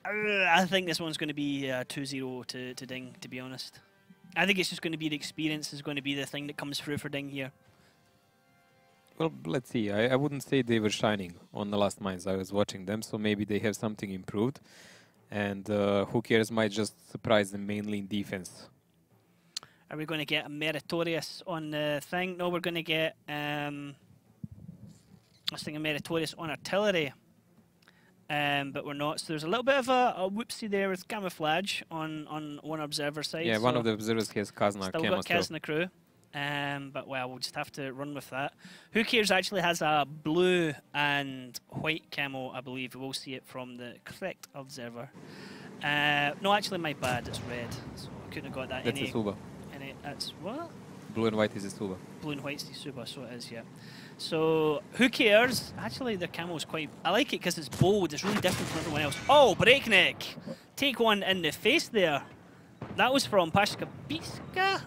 I think this one's going to be 2-0 to Ding, to be honest. I think it's just going to be the experience is going to be the thing that comes through for Ding here. Well, let's see. I wouldn't say they were shining on the last mines. I was watching them, so maybe they have something improved. And who cares, might just surprise them mainly in defense. Are we going to get a meritorious on the thing? No, we're going to get I was thinking meritorious on artillery. But we're not. So there's a little bit of a whoopsie there with camouflage on one observer side. Yeah, so one of the observers has Kazna still camo. got Kaz in the crew. But well, we'll just have to run with that. Who Cares actually has a blue and white camo, I believe. We'll see it from the correct observer. No, actually, my bad. It's red. So I couldn't have got that. That's a Suba. That's what? Blue and white is a Suba. Blue and white's the Suba, so it is, yeah. So, Who Cares? Actually, the camo's quite... I like it because it's bold. It's really different from everyone else. Oh, Breakneck! Take one in the face there. That was from Pashka Biska.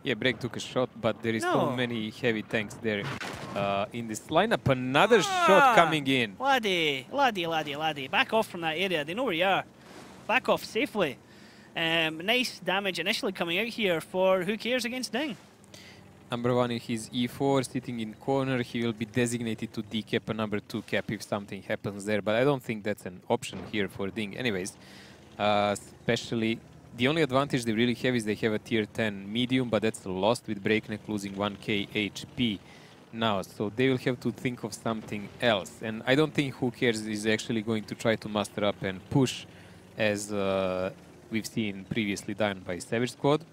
Yeah, Break took a shot, but there is so many heavy tanks there in this lineup. Another shot coming in. Laddie. Back off from that area. They know where you are. Back off safely. Nice damage initially coming out here for Who Cares against Ding. Number 1 in his E4, sitting in corner. He will be designated to decap a number 2 cap if something happens there. But I don't think that's an option here for Ding. Anyways, especially... The only advantage they really have is they have a tier 10 medium, but that's lost with Breakneck losing 1k HP now. So they will have to think of something else. And I don't think Who Cares is actually going to try to muster up and push as we've seen previously done by Savage Squad.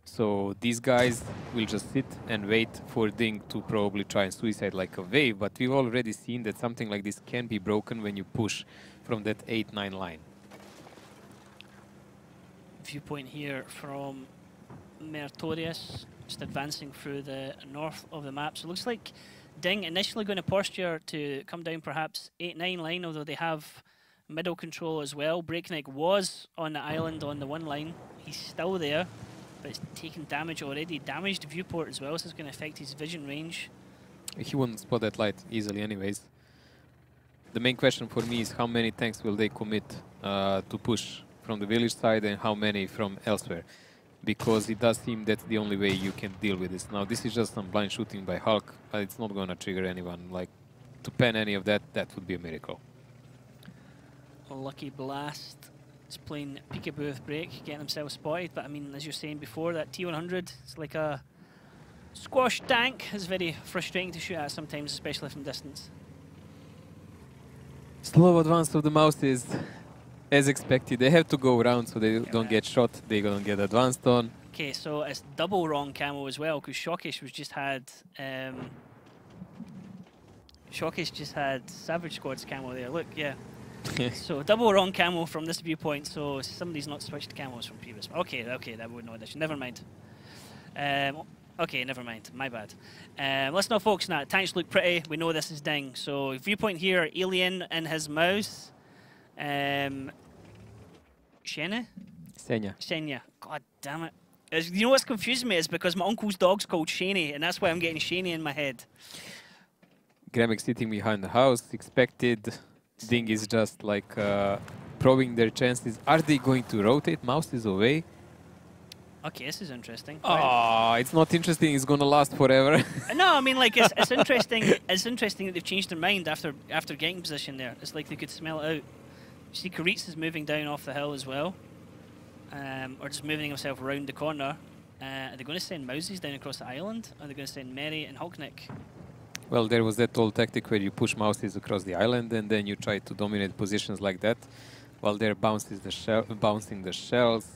So these guys will just sit and wait for Ding to probably try and suicide like a wave. But we've already seen that something like this can be broken when you push from that 8-9 line. Viewpoint here from Meritorious, just advancing through the north of the map. So it looks like Ding initially going to posture to come down perhaps 8-9 line, although they have middle control as well. Breakneck was on the island on the 1 line. He's still there, but it's taken damage already. Damaged viewport as well, so it's going to affect his vision range. He wouldn't spot that light easily anyways. The main question for me is how many tanks will they commit to push from the village side and how many from elsewhere, because it does seem that's the only way you can deal with this. Now this is just some blind shooting by Hulk, but it's not going to trigger anyone. Like, to pen any of that, that would be a miracle. Lucky Blast is playing peekaboo with Break, getting himself spotted, but I mean, as you're saying before, that T100 is like a squash tank. It's very frustrating to shoot at sometimes, especially from distance. Slow advance of the mouses. As expected, they have to go around so they don't get shot, they don't get advanced on. Okay, so it's double wrong camo as well, because Shockish was just had Savage Squad's camo there. Look, yeah. So double wrong camo from this viewpoint, so somebody's not switched camos from previous. Okay, that would not addition. Never mind. Okay, never mind. My bad. Let's not focus on that. Tanks look pretty. We know this is Ding. So viewpoint here, Alien in his mouse. Senya. God damn it. You know what's confusing me is because my uncle's dog's called Shaney, and that's why I'm getting Shaney in my head. Gramek sitting behind the house, expected. Ding is just like probing their chances. Are they going to rotate mouses away? Okay, this is interesting. Oh, it's not interesting. It's going to last forever. No, I mean, like, it's interesting. It's interesting that they've changed their mind after getting position there. It's like they could smell it out. You see, Karitz is moving down off the hill as well, or just moving himself around the corner. Are they going to send Mouses down across the island? Or are they going to send Mary and Hulknick? Well, there was that old tactic where you push Mouses across the island and then you try to dominate positions like that, while they're bouncing the shells.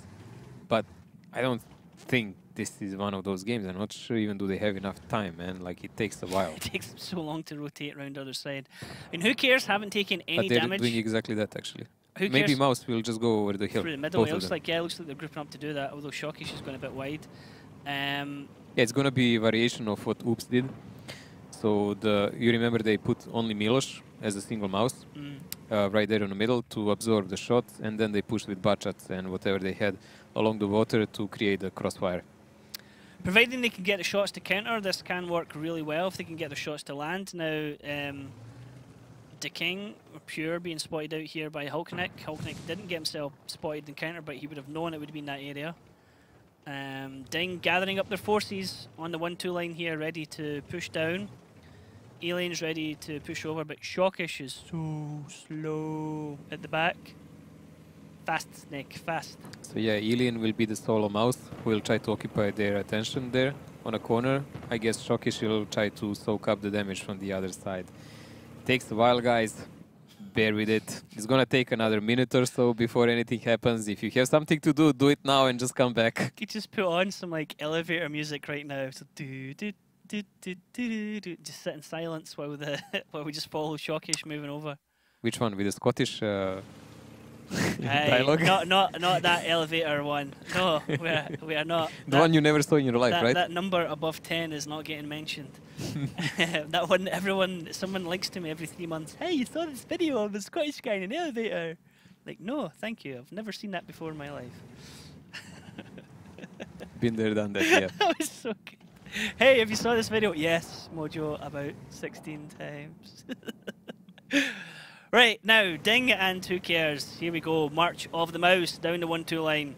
But I don't think this is one of those games. I'm not sure even do they have enough time, man. Like, it takes a while. It takes them so long to rotate around the other side. And Who Cares haven't taken any damage. damage. But they're doing exactly that, actually. Who Maybe cares? Mouse will just go over the hill. Through the middle. It looks like they're grouping up to do that, although Shockish is going a bit wide. Yeah, it's going to be a variation of what Oops did. So you remember they put only Miloš as a single mouse right there in the middle to absorb the shots, and then they pushed with Bachats and whatever they had along the water to create a crossfire. Providing they can get the shots to counter, this can work really well if they can get the shots to land. Now, King, Pure being spotted out here by Hulknick. Hulknick didn't get himself spotted in counter, but he would have known it would have been that area. Ding gathering up their forces on the 1-2 line here, ready to push down. Alien's ready to push over, but Shockish is so slow at the back. Fast, Nick, fast. So yeah, Alien will be the solo mouse who will try to occupy their attention there on a corner. I guess Shockish will try to soak up the damage from the other side. Takes a while, guys. Bear with it. It's gonna take another minute or so before anything happens. If you have something to do, do it now and just come back. You could just put on some like elevator music right now. So just sit in silence while while we just follow Shockish moving over. Which one? With the Scottish dialogue? Not that elevator one. No, we are not. The one you never saw in your life, right? That number above 10 is not getting mentioned. That one, someone links to me every 3 months. Hey, you saw this video of the Scottish guy in an elevator? Like, no, thank you. I've never seen that before in my life. Been there, done that, yeah. That was so good. Hey, have you saw this video? Yes, Mojo, about 16 times. Right, now, Ding and Who Cares. Here we go. March of the Mouse down the 1-2 line.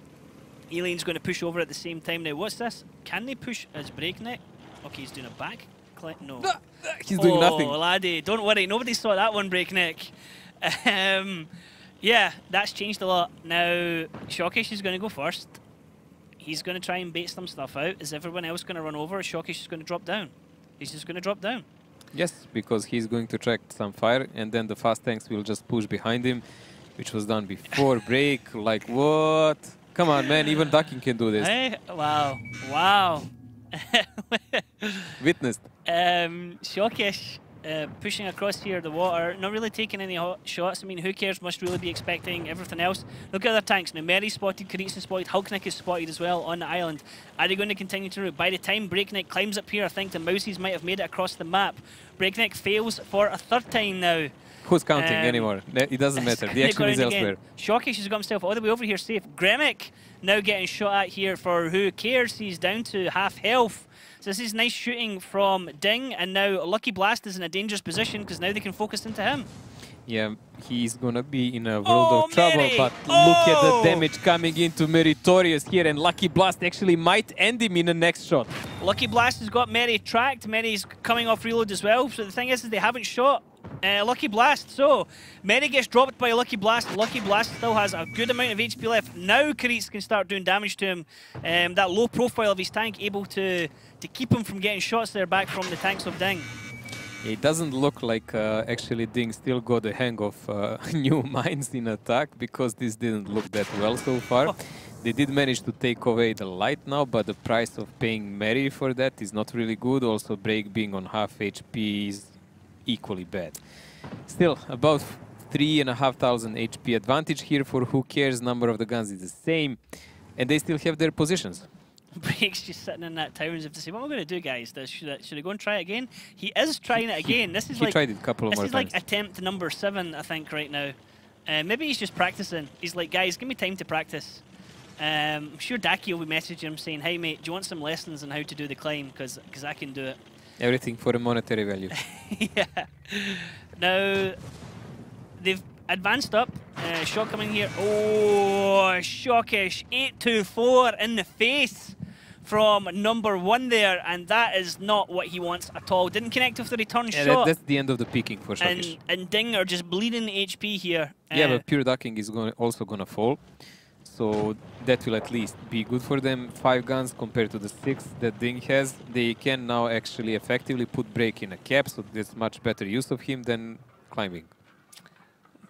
Alien's going to push over at the same time now. What's this? Can they push as breakneck? Okay, he's doing a back click. No. He's doing nothing. Oh, laddie, don't worry. Nobody saw that one breakneck. Yeah, that's changed a lot. Now, Shockish is going to go first. He's going to try and bait some stuff out. Is everyone else going to run over? Shockish is going to drop down. He's just going to drop down. Yes, because he's going to track some fire, and then the fast tanks will just push behind him, which was done before break. Like, what? Come on, man. Even ducking can do this. Hey, wow. Wow. Witnessed. Shockish pushing across here, the water, not really taking any hot shots. I mean, Who Cares must really be expecting everything else. Look at their tanks now. Mary spotted, Karitsa spotted, Hulknick is spotted as well on the island. Are they going to continue to route? By the time Breakneck climbs up here, I think the Mousies might have made it across the map. Breakneck fails for a third time now. Who's counting anymore? It doesn't matter. The action is elsewhere. Shockish has got himself all the way over here safe. Gremic now getting shot at here for Who Cares. He's down to half health. So this is nice shooting from Ding, and now Lucky Blast is in a dangerous position because now they can focus into him. Yeah, he's gonna be in a world of trouble, but look at the damage coming into Meritorious here, and Lucky Blast actually might end him in the next shot. Lucky Blast has got Mary tracked. Mary's coming off reload as well, so the thing is they haven't shot Lucky Blast. So Mary gets dropped by Lucky Blast. Lucky Blast still has a good amount of HP left. Now Karitz can start doing damage to him. That low profile of his tank able to keep him from getting shots there back from the tanks of Ding. It doesn't look like actually Ding still got the hang of new mines in attack, because this didn't look that well so far. Oh. They did manage to take away the light now, but the price of paying Mary for that is not really good. Also, Break being on half HP is equally bad. Still, about 3,500 HP advantage here for Who Cares. Number of the guns is the same, and they still have their positions. Break's just sitting in that town as if to say, what am I going to do, guys? Should I go and try it again? He is trying it again. This is he tried it a couple of more times. This is like attempt number 7, I think, right now. Maybe he's just practicing. He's like, guys, give me time to practice. I'm sure Daki will be messaging him saying, hey, mate, do you want some lessons on how to do the climb? Because I can do it. Everything for a monetary value. Yeah. Now, they've advanced up. Shot coming here. Oh, Shockish. 8-2-4 in the face from number 1 there, and that is not what he wants at all. Didn't connect with the return shot. That's the end of the peaking for Shockish. And Ding are just bleeding HP here. Yeah, but pure ducking is also going to fall. So that will at least be good for them. 5 guns compared to the 6 that Ding has. They can now actually effectively put Break in a cap, so there's much better use of him than climbing.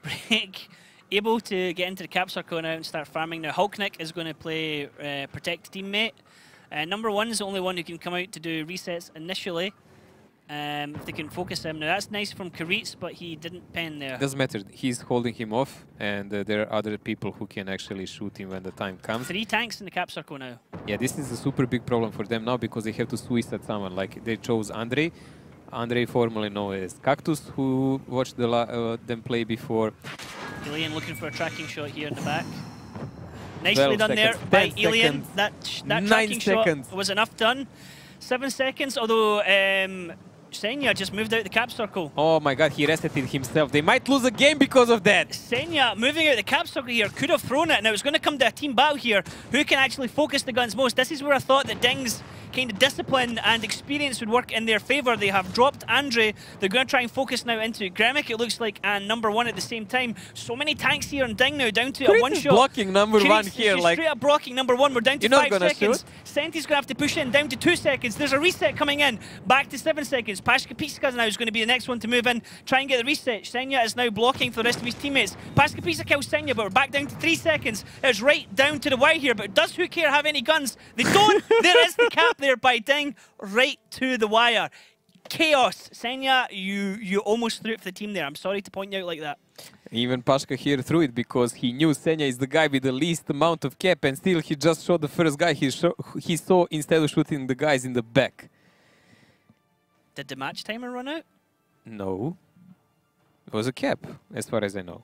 Break able to get into the cap circle now and start farming. Now Hulknick is going to play protect teammate. Number 1 is the only one who can come out to do resets initially. If they can focus him. Now that's nice from Karitz, but he didn't pen there. Doesn't matter. He's holding him off, and there are other people who can actually shoot him when the time comes. 3 tanks in the cap circle now. Yeah, this is a super big problem for them now, because they have to Swiss at someone. Like, they chose Andre. Andre, formerly known as Cactus, who watched them play before. Alien looking for a tracking shot here in the back. Nicely done there by Alien. That tracking shot was enough done. 7 seconds, although Senya just moved out the cap circle. Oh my god, he resetted himself. They might lose a game because of that. Senya moving out the cap circle here could have thrown it. Now it's going to come to a team battle here. Who can actually focus the guns most? This is where I thought that Ding's kind of discipline and experience would work in their favour. They have dropped Andre. They're going to try and focus now into Gremic, it looks like, and number one at the same time. So many tanks here on Ding now, down to a one-shot. Blocking number one here. Like, straight up blocking number one. We're down to 5 seconds. Senti's going to have to push in, down to 2 seconds. There's a reset coming in, back to 7 seconds. Pashka Pizka now is going to be the next one to move in, try and get the reset. Senya is now blocking for the rest of his teammates. Pashka Pizka kills Senya, but we're back down to 3 seconds. It's right down to the wire here, but does Who Care have any guns? They don't. There is the cap there by Ding. Right to the wire. Chaos. Senya, you almost threw it for the team there. I'm sorry to point you out like that. Even Pashka here threw it because he knew Senya is the guy with the least amount of cap, and still he just shot the first guy he saw instead of shooting the guys in the back. Did the match timer run out? No. It was a cap, as far as I know.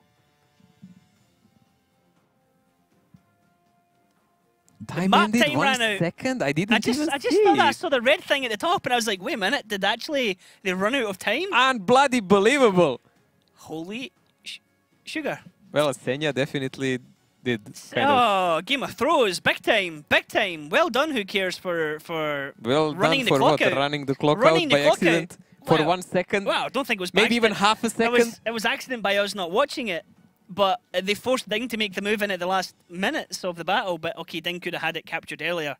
Time ended 1 second? I didn't even see. I just thought I saw the red thing at the top and I was like, wait a minute, did they run out of time? Unbloody believable. Holy sugar. Well, Senya definitely did. Game of Throws, big time, big time. Well done, Who Cares for running the clock out. Running the clock out by accident for 1 second. Wow, I don't think it was maybe even half a second. It was accident by us not watching it. But they forced Ding to make the move in at the last minutes of the battle. But okay, Ding could have had it captured earlier.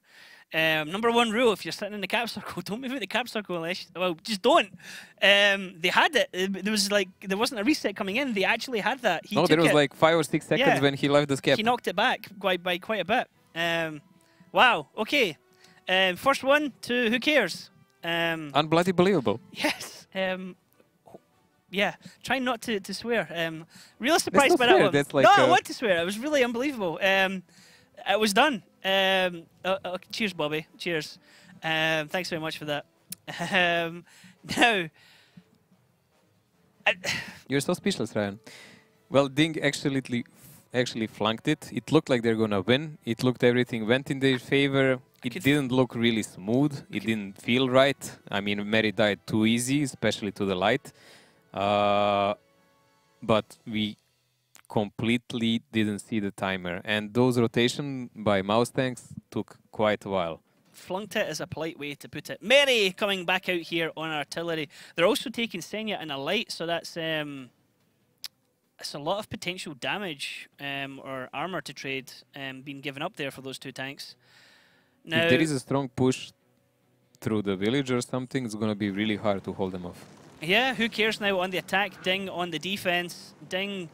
Number one rule, if you're sitting in the cap circle, don't move out the cap circle unless, well, just don't. They had it. There wasn't a reset coming in. They actually had that. There was like 5 or 6 seconds when he left the cap. He knocked it back by quite a bit. Wow, okay. First one to Who Cares? Unbloody believable. Yes. Yeah, trying not to swear. Really surprised by that one. Like no, I want to swear. It was really unbelievable. It was done. Cheers, Bobby. Cheers. Thanks very much for that. Now, you're so speechless, Ryan. Well, Ding actually flanked it. It looked like they're gonna win. It looked everything went in their favor. It didn't look really smooth. It didn't feel right. I mean, Mary died too easy, especially to the light. But we completely didn't see the timer, and those rotation by mouse tanks took quite a while. Flunked it is a polite way to put it. Mary coming back out here on artillery. They're also taking Senya in a light, so that's it's a lot of potential damage or armor to trade being given up there for those two tanks. Now, if there is a strong push through the village or something, it's going to be really hard to hold them off. Yeah, Who Cares now on the attack, Ding on the defense. Ding,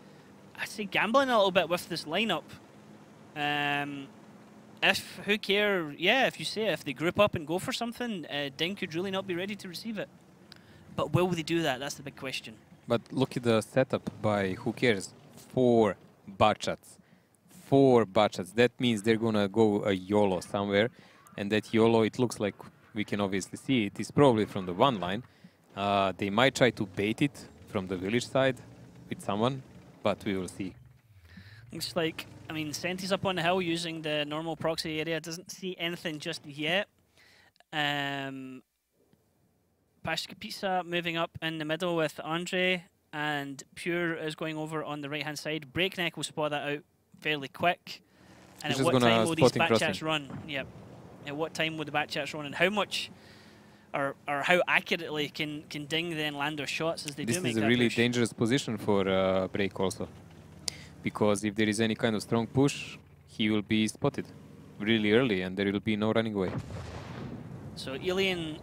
I'd say gambling a little bit with this lineup. If Who Care, yeah, if they group up and go for something, Ding could really not be ready to receive it. But will they do that? That's the big question. But look at the setup by Who Cares. 4 bachats. 4 bachats. That means they're gonna go a YOLO somewhere, and that YOLO, it looks like we can obviously see it is probably from the one line. They might try to bait it from the village side with someone, but we will see. Looks like, I mean, Senti's up on the hill using the normal proxy area. Doesn't see anything just yet. Pashka Pizza moving up in the middle with Andre, and Pure is going over on the right-hand side. Breakneck will spot that out fairly quick. And at what time will these backchats run? Yep. At what time will the backchats run, and how much or how accurately can Ding then land their shots as they do make that push? This is a really dangerous position for Break also, because if there is any kind of strong push, he will be spotted really early, and there will be no running away. So Alien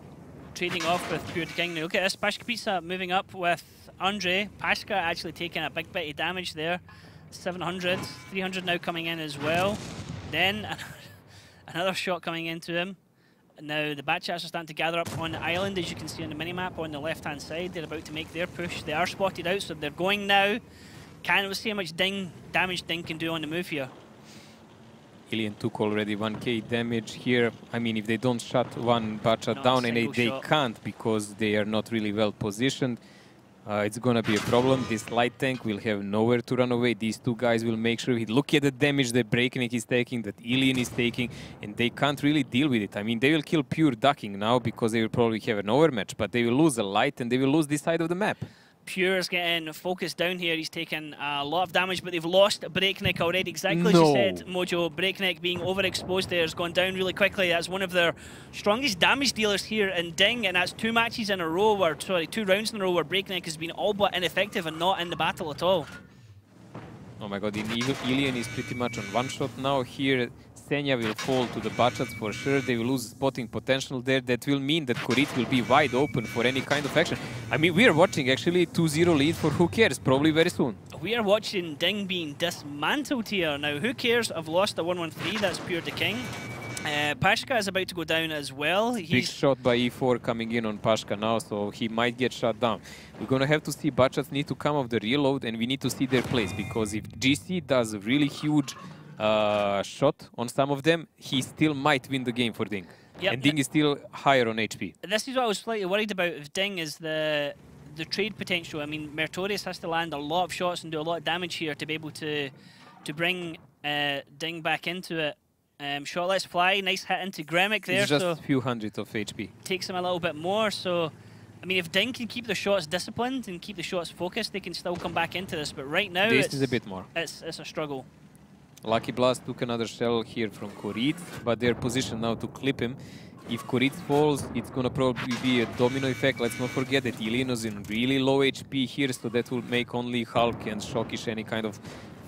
trading off with Pure King. Now look at this, Pashka Pizza moving up with Andre. Pashka actually taking a big bit of damage there. 700, 300 now coming in as well. Then another shot coming into him. Now the Batchats are starting to gather up on the island, as you can see on the minimap on the left-hand side. They're about to make their push. They are spotted out, so they're going now. Can't see how much damage Ding can do on the move here. Alien took already 1k damage here. I mean, if they don't shut one Batchat down, and they can't because they are not really well positioned, it's gonna be a problem. This light tank will have nowhere to run away. These two guys will make sure look at the damage that Breakneck is taking, that Ilian is taking, and they can't really deal with it. I mean, they will kill pure ducking now because they will probably have an overmatch, but they will lose a light and they will lose this side of the map. Pure's getting focused down here. He's taken a lot of damage, but they've lost Breakneck already. Exactly as you said, Mojo. Breakneck being overexposed there has gone down really quickly. That's one of their strongest damage dealers here in Ding, and that's 2 matches in a row, where, sorry, 2 rounds in a row where Breakneck has been all but ineffective and not in the battle at all. Oh my god, Ilian is pretty much on one shot now. Here, Senya will fall to the Bachats for sure. They will lose spotting potential there. That will mean that Korit will be wide open for any kind of action. I mean, we are watching actually 2-0 lead for Who Cares, probably very soon. We are watching Ding being dismantled here. Now, Who Cares have lost a 1-1-3. That's Pure the King. Pashka is about to go down as well. Big shot by E4 coming in on Pashka now, so he might get shut down. We're going to have to see Bachats need to come off the reload, and we need to see their place, because if GC does a really huge shot on some of them, he still might win the game for Ding. Yep. And Ding is still higher on HP. This is what I was slightly worried about with Ding, is the trade potential. I mean, Mertorius has to land a lot of shots and do a lot of damage here to be able to bring Ding back into it. Shot lets fly, nice hit into Gremic there. It's just a few hundred of HP. Takes him a little bit more, so I mean, if Ding can keep the shots disciplined and keep the shots focused, they can still come back into this. But right now, this is a bit more. It's a struggle. Lucky Blast took another shell here from Korit, but they're positioned now to clip him. If Korit falls, it's gonna probably be a domino effect. Let's not forget that Ilian is in really low HP here, so that will make only Hulk and Shokish any kind of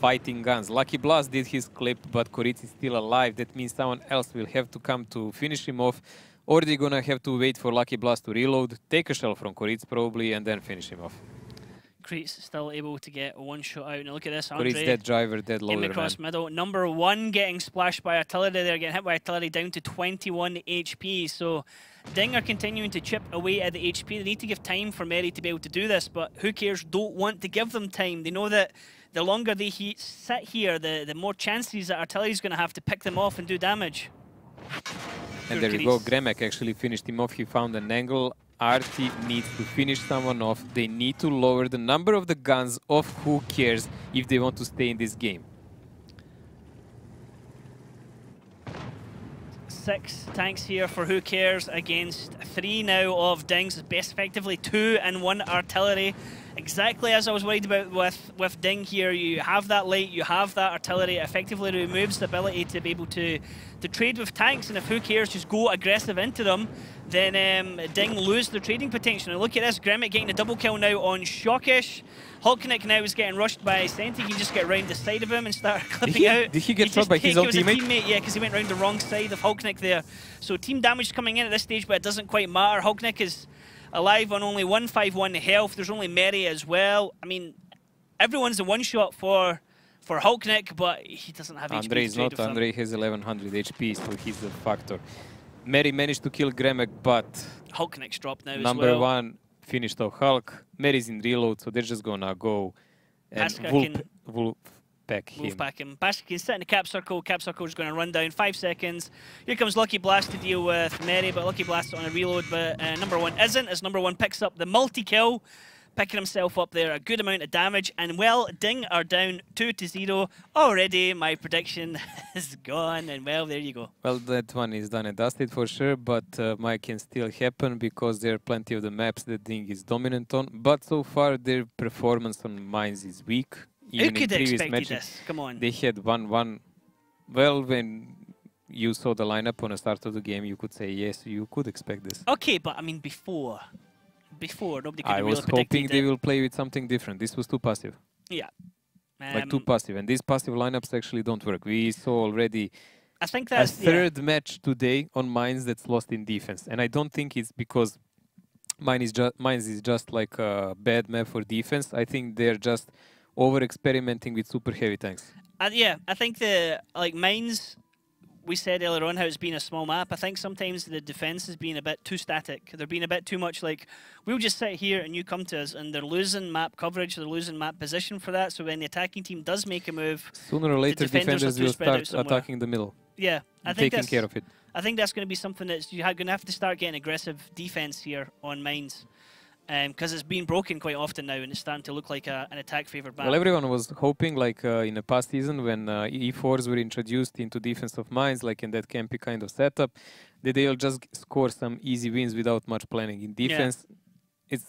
fighting guns. Lucky Blast did his clip, but Korit is still alive. That means someone else will have to come to finish him off, or they're gonna have to wait for Lucky Blast to reload, take a shell from Korit probably, and then finish him off. Korit's still able to get one shot out. Now look at this, Andre. Korit's dead driver, dead loader, across middle. Number 1 getting splashed by artillery there, getting hit by artillery down to 21 HP. So Ding are continuing to chip away at the HP. They need to give time for Mary to be able to do this, but Who Cares don't want to give them time. They know that the longer they sit here, the more chances that artillery is going to have to pick them off and do damage. And there we go. Gremek actually finished him off. He found an angle. Arti needs to finish someone off. They need to lower the number of the guns of Who Cares if they want to stay in this game. 6 tanks here for Who Cares against 3 now of Ding's. Best effectively 2 and 1 artillery. Exactly as I was worried about with Ding here. You have that light, you have that artillery. It effectively removes the ability to be able to trade with tanks, and if Who Cares just go aggressive into them, then Ding lose their trading potential. And look at this, Gremic getting a double kill now on Shokish. Hulknick now is getting rushed by Senti. He can just get round the side of him and start clipping out. Did he get shot by his own teammate? Yeah, because he went round the wrong side of Hulknick there. So team damage coming in at this stage, but it doesn't quite matter. Hulknick is alive on only 151 health. There's only Mary as well. I mean, everyone's a one-shot for Hulknick, but he doesn't have HP. Andre is not. Andre has 1100 HP, so he's a factor. Mary managed to kill Gremek, but Hulknick's dropped now number as well. 1 finished off Hulk. Mary's in reload, so they're just gonna go and Wolfpack him. Pashka can sit in the cap circle. Cap circle is going to run down 5 seconds. Here comes Lucky Blast to deal with Mary, but Lucky Blast on a reload. But number 1 isn't, as number 1 picks up the multi-kill, picking himself up there, a good amount of damage. And well, Ding are down 2-0 already. My prediction is gone, and well, there you go. Well, that one is done and dusted for sure, but might can still happen because there are plenty of the maps that Ding is dominant on. But so far, their performance on mines is weak. Even Who could have expected matches, this? Come on. They had 1-1. Well, when you saw the lineup on the start of the game, you could say, yes, you could expect this. Okay, but I mean, before nobody could have really predicted it. I was hoping they will play with something different. This was too passive. Yeah. Like too passive. And these passive lineups actually don't work. We saw already I think that's a third match today on Mines that's lost in defense. And I don't think it's because Mines is just like a bad map for defense. I think they're just over-experimenting with super heavy tanks. Yeah, I think Mines, we said earlier on how it's been a small map. I think sometimes the defense has been a bit too static. They're being a bit too much like, we'll just sit here and you come to us, and they're losing map coverage, they're losing map position for that. So when the attacking team does make a move, sooner or later defenders will start attacking the middle. Yeah, I think taking care of it. I think that's going to be something that you're going to have to start getting aggressive defense here on Mines. because it's been broken quite often now, and it's starting to look like an attack-favored map. Well, everyone was hoping, like in the past season, when E4s were introduced into defensive mines, like in that campy kind of setup, that they'll just score some easy wins without much planning. In defense, it's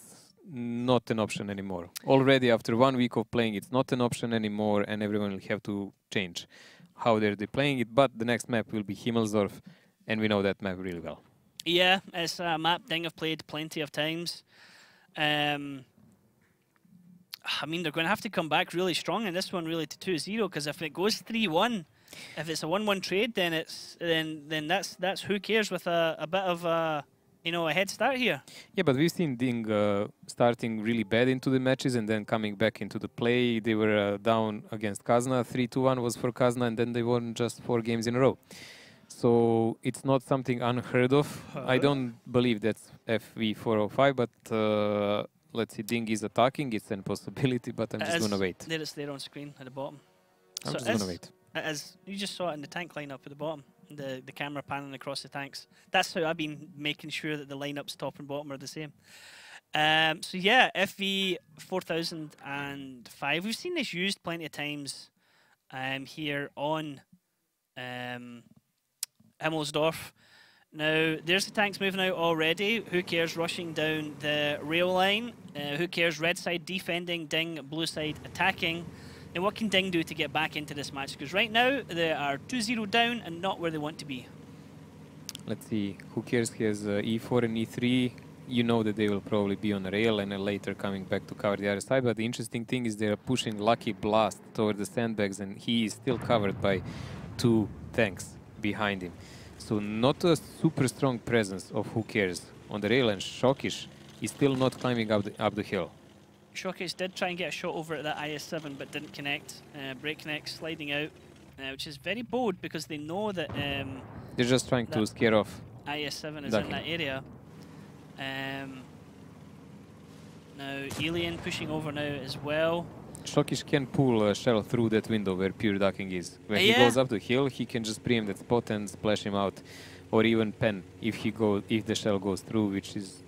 not an option anymore. Already after 1 week of playing, it's not an option anymore, and everyone will have to change how they're playing it. But the next map will be Himmelsdorf, and we know that map really well. Yeah, it's a map DiNG have played plenty of times. I mean, they're going to have to come back really strong in this one, really, to 2-0, because if it goes 3-1, if it's a 1-1 trade, then it's then that's who cares with a bit of a head start here. Yeah, but we've seen DiNG starting really bad into the matches and then coming back into the play. They were down against Kazna, 3-1 was for Kazna, and then they won just 4 games in a row. So it's not something unheard of. I don't believe that's FV405, but let's see, DiNG is attacking. It's a possibility, but I'm just going to wait. There it's there on screen at the bottom. I'm just going to wait. As you just saw it in the tank lineup at the bottom, the camera panning across the tanks. That's how I've been making sure that the lineups top and bottom are the same. So yeah, FV4005. We've seen this used plenty of times here on Himmelsdorf. Now, there's the tanks moving out already. Who cares? Rushing down the rail line. Who cares? Red side defending, DiNG, blue side attacking. Now, what can DiNG do to get back into this match? Because right now, they are 2-0 down and not where they want to be. Let's see. Who cares? He has E4 and E3. You know that they will probably be on the rail and then later coming back to cover the other side. But the interesting thing is they're pushing Lucky Blast toward the sandbags, and he is still covered by 2 tanks behind him. So not a super strong presence of Who Cares on the rail, and Shokish is still not climbing up the hill. Shokish did try and get a shot over at that IS-7 but didn't connect. Breakneck sliding out, which is very bold because they know that they're just trying to scare off IS-7 is in that area. Now Alien pushing over now as well. Shokish can pull a shell through that window where pure ducking is. When he goes up the hill, he can just preempt that spot and splash him out, or even pen if the shell goes through, which is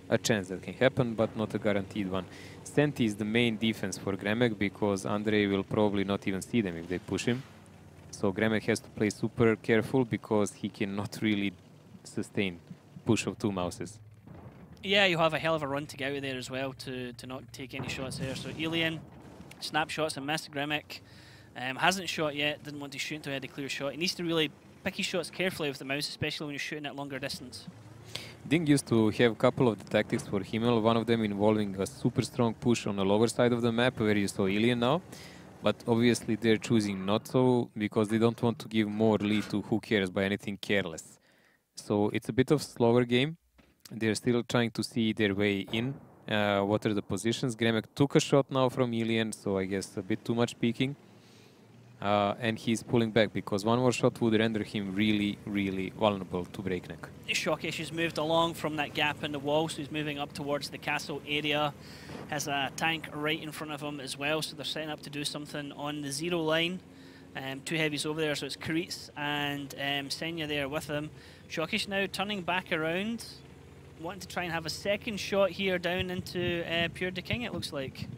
a chance that can happen, but not a guaranteed one. Senti is the main defense for Gremek because Andrei will probably not even see them if they push him. So Gremek has to play super careful because he cannot really sustain push of 2 mouses. Yeah, you have a hell of a run to get out of there as well to not take any shots there. So Alien snapshots and missed. Gremek hasn't shot yet, didn't want to shoot until he had a clear shot. He needs to really pick his shots carefully with the mouse, especially when you're shooting at longer distance. DiNG used to have a couple of the tactics for Himmel, one of them involving a super strong push on the lower side of the map where you saw Alien now. But obviously they're choosing not so because they don't want to give more lead to Who Cares by anything careless. So it's a bit of slower game. They're still trying to see their way in. What are the positions? Gremek took a shot now from Alien, so I guess a bit too much peeking. And he's pulling back because one more shot would render him really, really vulnerable to Breakneck. Shokish has moved along from that gap in the wall, so he's moving up towards the castle area. Has a tank right in front of him as well, so they're setting up to do something on the 0 line. 2 heavies over there, so it's Karitz and Senya there with him. Shokish now turning back around, wanting to try and have a second shot here down into Pure the King, it looks like.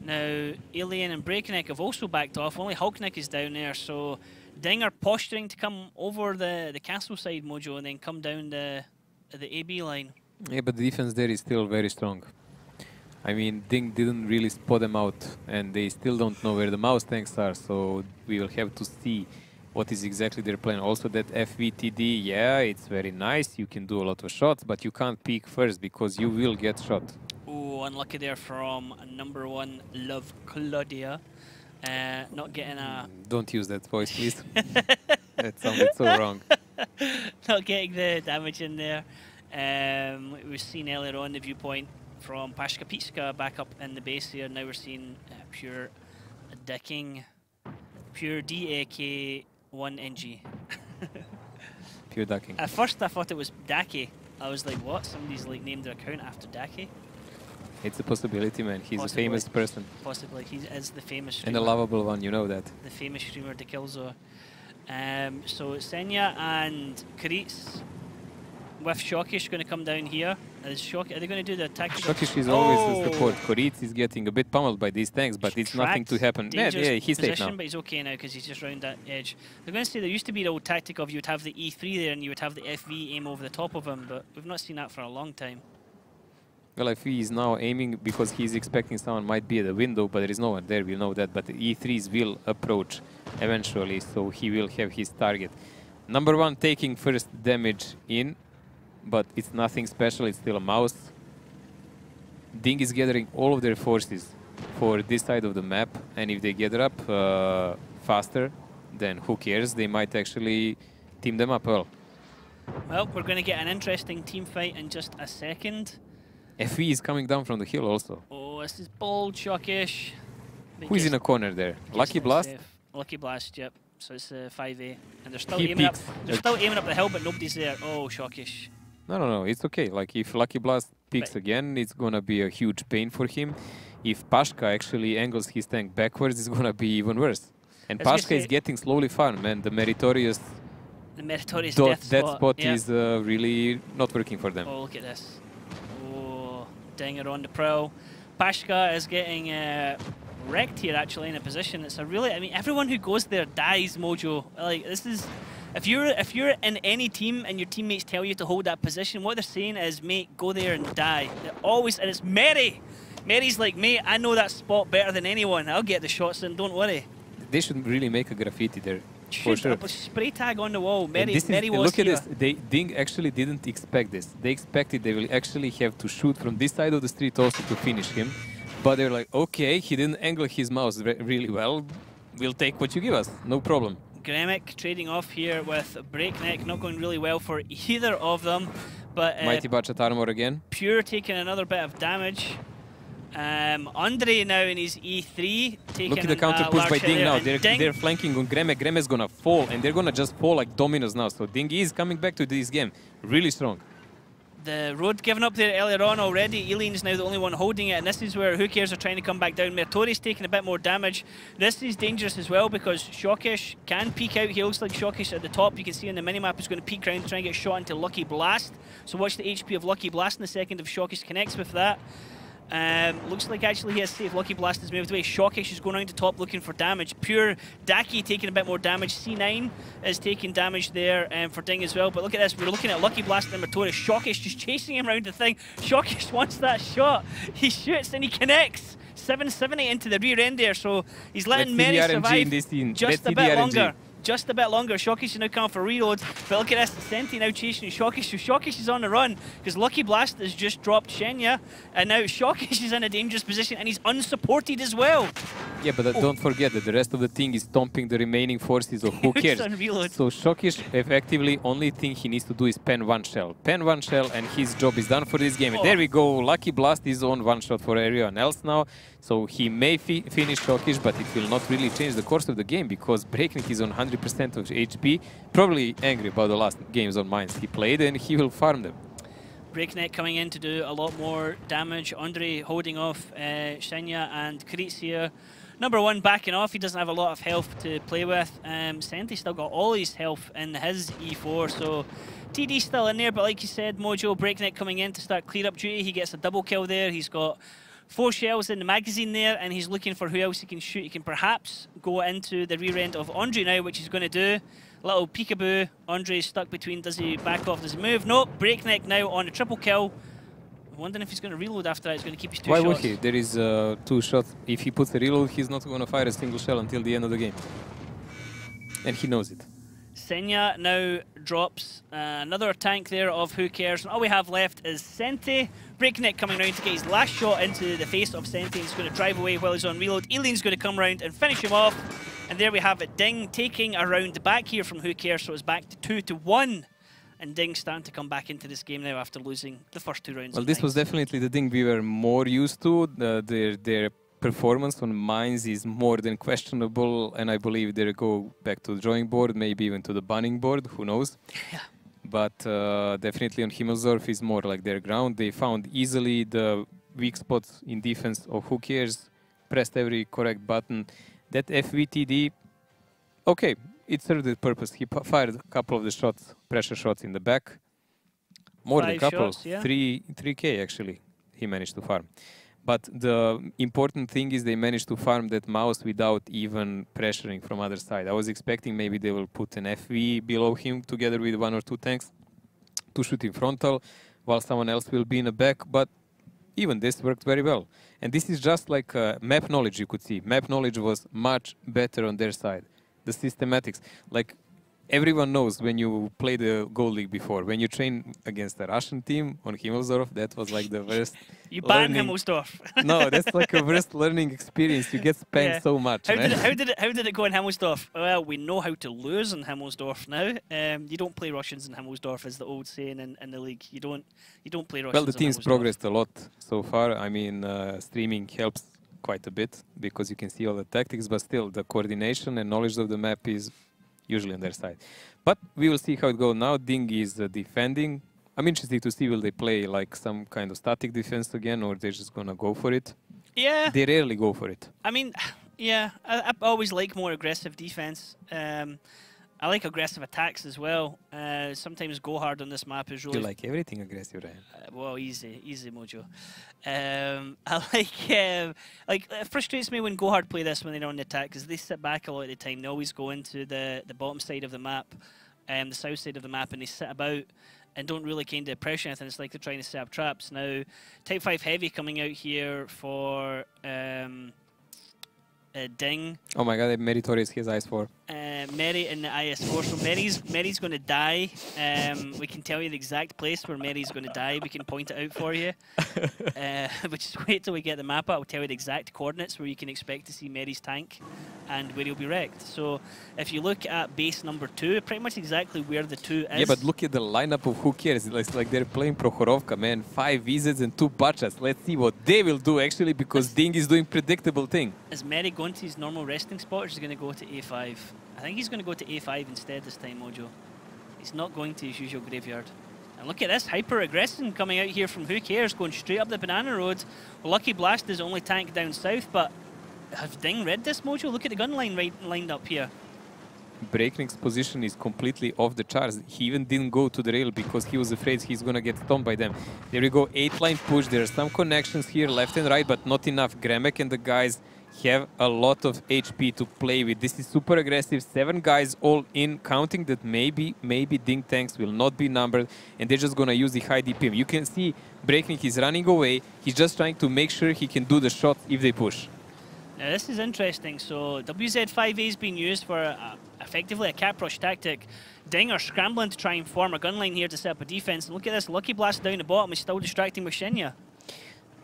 Now, Alien and Breakneck have also backed off. Only Hulkneck is down there, so DiNG are posturing to come over the castle side, Mojo, and then come down the AB line. Yeah, but the defense there is still very strong. I mean, DiNG didn't really spot them out, and they still don't know where the mouse tanks are, so we will have to see what is exactly their plan. Also, that FVTD, yeah, it's very nice. You can do a lot of shots, but you can't peek first because you will get shot. Oh, unlucky there from number 1, Love Claudia. Not getting a... Don't use that voice, please. That sounded so wrong. Not getting the damage in there. We've seen earlier on the viewpoint from Pashka Pitska back up in the base here. Now we're seeing Pure Dicking. Pure DAK1NG. Pure ducking. At first I thought it was Dake. I was like, what? Somebody's like named their account after Dake? It's a possibility, man. He's Possibly. a famous person. Possibly. He is the famous streamer. And a lovable one, you know that. The famous streamer, the Killzone. So Senya and Karitz with Shockish going to come down here. Are they going to do the attack? Shockish is always the support. Koritz is getting a bit pummeled by these tanks, but it's nothing to happen. Yeah, he's safe now. But he's okay now because he's just round that edge. They're going to say there used to be the old tactic of you would have the E3 there and you would have the FV aim over the top of him, but we've not seen that for a long time. Well, FV is now aiming because he's expecting someone might be at the window, but there is no one there, we know that. But the E3s will approach eventually, so he will have his target. Number one taking first damage in, but it's nothing special, it's still a mouse. DiNG is gathering all of their forces for this side of the map, and if they gather up faster, then who cares? They might actually team them up well. Well, we're going to get an interesting team fight in just a second. FV is coming down from the hill also. Oh, this is bold, Shockish. Who is in a corner there? Lucky Blast? Lucky Blast, yep. So it's 5A. And they're still aiming up. They're still aiming up the hill, but nobody's there. Oh, Shockish. No, it's okay. Like, if Lucky Blast picks again, it's gonna be a huge pain for him. If Pashka actually angles his tank backwards, it's gonna be even worse. And Pashka is getting slowly farmed, man. The meritorious death spot is really not working for them. Oh, look at this. Oh, Dinger on the prowl. Pashka is getting wrecked here, actually, in a position. It's a really, I mean, everyone who goes there dies, Mojo. Like, this is, if you're in any team and your teammates tell you to hold that position, what they're saying is, mate, go there and die. They're always, and it's Mary. Mary's like, mate, I know that spot better than anyone. I'll get the shots in, don't worry. They should really make a graffiti there. For sure. A spray tag on the wall. Mary was look here. at this. DiNG actually didn't expect this. They expected they will actually have to shoot from this side of the street also to finish him. But they're like, okay, he didn't angle his mouse really well. We'll take what you give us. No problem. Gremic trading off here with Breakneck. Not going really well for either of them. But Mighty Bachat armor again. Pure taking another bit of damage. Andre now in his E3 taking look at the counter push by DiNG now. They're flanking on Gremic. Gremic's gonna fall, and they're gonna just fall like dominoes now. So DiNG is coming back to this game really strong. The road given up there earlier on already. Eileen's now the only one holding it, and this is where Who Cares are trying to come back down. Mertori's taking a bit more damage. This is dangerous as well because Shockish can peek out. He looks like Shockish at the top. You can see on the minimap is going to peek around, try and get shot into Lucky Blast. So watch the HP of Lucky Blast in a second if Shockish connects with that. Looks like actually he has saved. Lucky Blast has moved away. Shockish is going around the top looking for damage. Pure Daki taking a bit more damage. C9 is taking damage there for DiNG as well. But look at this. We're looking at Lucky Blast and Mertorius. Shockish just chasing him around the thing. Shockish wants that shot. He shoots and he connects. 770 into the rear end there. So he's letting Mary survive just a bit longer. Just a bit longer. Shockish is now coming for reloads. But look at this. Senti now chasing Shockish. So Shockish is on the run because Lucky Blast has just dropped Shenya. And now Shockish is in a dangerous position and he's unsupported as well. Yeah, but don't forget that the rest of the team is stomping the remaining forces of Who Cares. So Shockish effectively only thing he needs to do is pen one shell. Pen one shell and his job is done for this game. And there we go. Lucky Blast is on one shot for everyone else now. So he may finish Shockish, but it will not really change the course of the game because Breakneck is on 100% of HP. Probably angry about the last games on mines he played, and he will farm them. Breakneck coming in to do a lot more damage. Andre holding off Shenya and Kritz here. Number one backing off. He doesn't have a lot of health to play with. Senti still got all his health in his E4, so TD's still in there. But like you said, Mojo, Breakneck coming in to start clear up duty. He gets a double kill there. He's got 4 shells in the magazine there, and he's looking for who else he can shoot. He can perhaps go into the rear end of Andre now, which he's going to do. Little peekaboo. Andre's stuck between. Does he back off? Does he move? Nope. Breakneck now on a triple kill. I'm wondering if he's going to reload after that. He's going to keep his 2 shots. Why would he? There is 2 shots. If he puts a reload, he's not going to fire a single shell until the end of the game. And he knows it. Senya now drops another tank there of Who Cares. And all we have left is Senti. Breakneck coming around to get his last shot into the face of Senti. He's going to drive away while he's on reload. Eileen's going to come around and finish him off. And there we have it. DiNG taking a round back here from Who Cares. So it's back to 2-1. And DiNG starting to come back into this game now after losing the first 2 rounds. Well, this was definitely the DiNG we were more used to. Their performance on mines is more than questionable, and I believe they go back to the drawing board, maybe even to the banning board, who knows. Yeah. But definitely on Himmelsdorf is more like their ground. They found easily the weak spots in defense of Who Cares, pressed every correct button. That FVTD, okay, it served the purpose. He fired a couple of the shots, pressure shots in the back. More than a 5 couple. shots, yeah. 3K actually he managed to farm. But the important thing is they managed to farm that mouse without even pressuring from other side. I was expecting maybe they will put an FV below him together with 1 or 2 tanks to shoot in frontal while someone else will be in the back. But even this worked very well. And this is just like map knowledge you could see. Map knowledge was much better on their side. The systematics. Like everyone knows when you play the Gold League before, when you train against a Russian team on Himmelsdorf, that was like the worst. You ban Himmelsdorf. No, that's like a worst learning experience. You get spanked so much. How did it go in Himmelsdorf? Well, we know how to lose in Himmelsdorf now. You don't play Russians in Himmelsdorf, is the old saying in the league. You don't play Russians. Well, the team's progressed a lot so far. I mean, streaming helps quite a bit because you can see all the tactics, but still the coordination and knowledge of the map is usually on their side. But we will see how it goes now. DiNG is defending. I'm interested to see will they play like some kind of static defense again, or they're just gonna go for it. Yeah. They rarely go for it. I mean, yeah, I always like more aggressive defense. I like aggressive attacks as well. Sometimes go hard on this map is really... You like everything aggressive, Ryan? Well, easy, Mojo. I like it frustrates me when go hard play this when they're on the attack because they sit back a lot of the time. They always go into the bottom side of the map, the south side of the map, and they sit about and don't really kind of pressure anything. It's like they're trying to set up traps. Now, Type 5 Heavy coming out here for DiNG. Oh my god, Meritorious his IS-4. Mary in the IS-4. So Mary's going to die. We can tell you the exact place where Mary's going to die. We can point it out for you. Which is wait till we get the map up. I'll tell you the exact coordinates where you can expect to see Mary's tank and where he'll be wrecked. So if you look at base number 2, pretty much exactly where the 2 is. Yeah, but look at the lineup of who cares. It's like they're playing Prokhorovka, man. 5 VZs and 2 Bachas. Let's see what they will do actually because DiNG is doing predictable thing. Is Mary going to his normal resting spot or is he going to go to A5? I think he's going to go to A5 instead this time, Mojo. He's not going to his usual graveyard. And look at this hyper-aggression coming out here from Who Cares, going straight up the banana road. Well, Lucky Blast is the only tank down south, but have DiNG read this, Mojo? Look at the gun line lined up here. Breakneck's position is completely off the charts. He even didn't go to the rail because he was afraid he's going to get stomped by them. There we go, 8-line push. There are some connections here, left and right, but not enough. Gramek and the guys have a lot of HP to play with. This is super aggressive. 7 guys all in, counting that maybe DiNG tanks will not be numbered, and they're just going to use the high DPM. You can see Breakneck is running away. He's just trying to make sure he can do the shots if they push. Now, this is interesting. So WZ5A is being used for effectively a cap rush tactic. DiNG are scrambling to try and form a gun line here to set up a defense. And look at this, Lucky Blast down the bottom is still distracting with Shinya.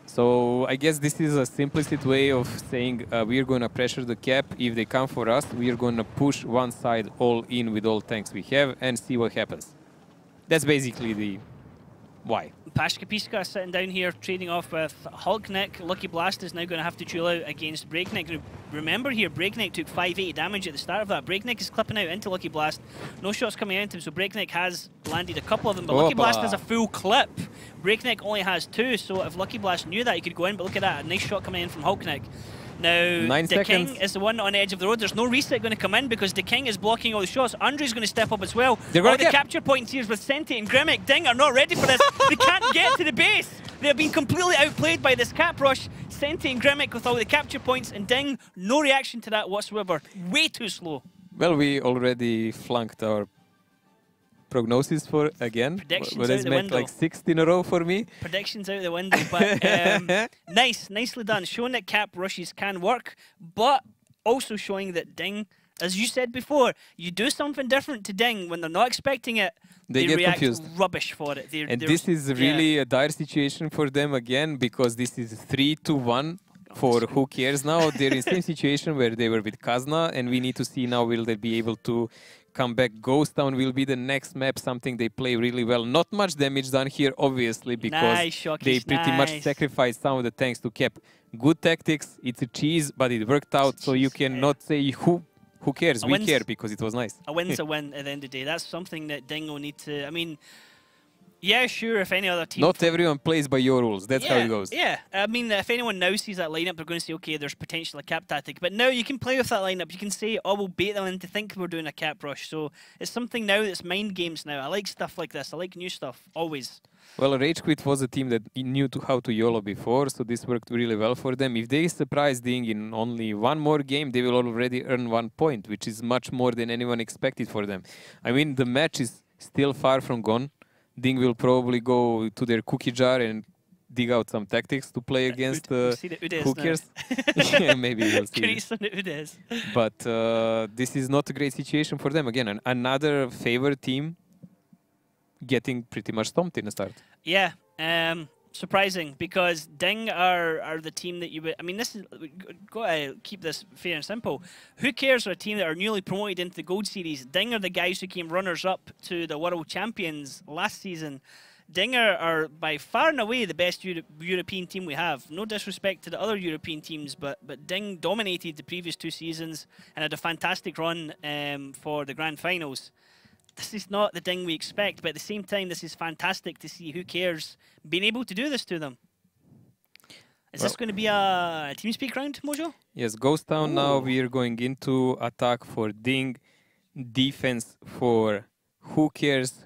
So I guess this is a simplistic way of saying we're going to pressure the cap. If they come for us, we're going to push one side all in with all tanks we have and see what happens. That's basically the why. Pashka Piska sitting down here trading off with Hulkneck. Lucky Blast is now going to have to chill out against Breakneck. Remember here, Breakneck took 580 damage at the start of that. Breakneck is clipping out into Lucky Blast. No shots coming out into him, so Breakneck has landed a couple of them, but Lucky Blast has a full clip. Breakneck only has 2, so if Lucky Blast knew that, he could go in, but look at that, a nice shot coming in from Hulkneck. Now, the King is the one on the edge of the road. There's no reset going to come in because the King is blocking all the shots. Andre's going to step up as well. All the capture points here with Senti and Grimek. DiNG are not ready for this. They can't get to the base. They have been completely outplayed by this cap rush. Senti and Grimek with all the capture points, and DiNG, no reaction to that whatsoever. Way too slow. Well, we already flunked our prognosis for again. Predictions out the window. Like 6 in a row for me. Predictions out the window, but nicely done. Showing that cap rushes can work, but also showing that DiNG, as you said before, you do something different to DiNG when they're not expecting it. They get react confused. Rubbish for it. And this is really a dire situation for them again because this is 3-1 for Who Cares now. They're in the same situation where they were with Kazna, and we need to see now will they be able to come back. Ghost Town will be the next map, something they play really well. Not much damage done here, obviously, because they pretty much sacrificed some of the tanks to cap. Good tactics, it's a cheese, but it worked out, so you cannot say who cares. We care because it was nice. A win's a win at the end of the day. That's something that DiNG will need to... I mean, Yeah, sure, if any other team... Not everyone plays by your rules. That's how it goes. Yeah, I mean, if anyone now sees that lineup, they're going to say, okay, there's potentially a cap tactic. But now you can play with that lineup. You can say, oh, we'll bait them into thinking we're doing a cap rush. So it's something now that's mind games now. I like stuff like this. I like new stuff, always. Well, Rage Quit was a team that knew how to YOLO before, so this worked really well for them. If they surprise Ding in only one more game, they will already earn 1 point, which is much more than anyone expected for them. I mean, the match is still far from gone. Ding will probably go to their cookie jar and dig out some tactics to play against hookers. Yeah, maybe we'll see. But this is not a great situation for them. Again, another favorite team getting pretty much stomped in the start. Yeah, surprising, because Ding are the team that you would... I mean, this is... Got to keep this fair and simple. Who cares are a team that are newly promoted into the Gold Series? Ding are the guys who came runners-up to the World Champions last season. Ding are by far and away the best European team we have. No disrespect to the other European teams, but Ding dominated the previous 2 seasons and had a fantastic run for the Grand Finals. This is not the Ding we expect, but at the same time, this is fantastic to see Who Cares being able to do this to them. Is this going to be a TeamSpeak round, Mojo? Yes, Ghost Town. Now we are going into attack for Ding, defense for Who Cares.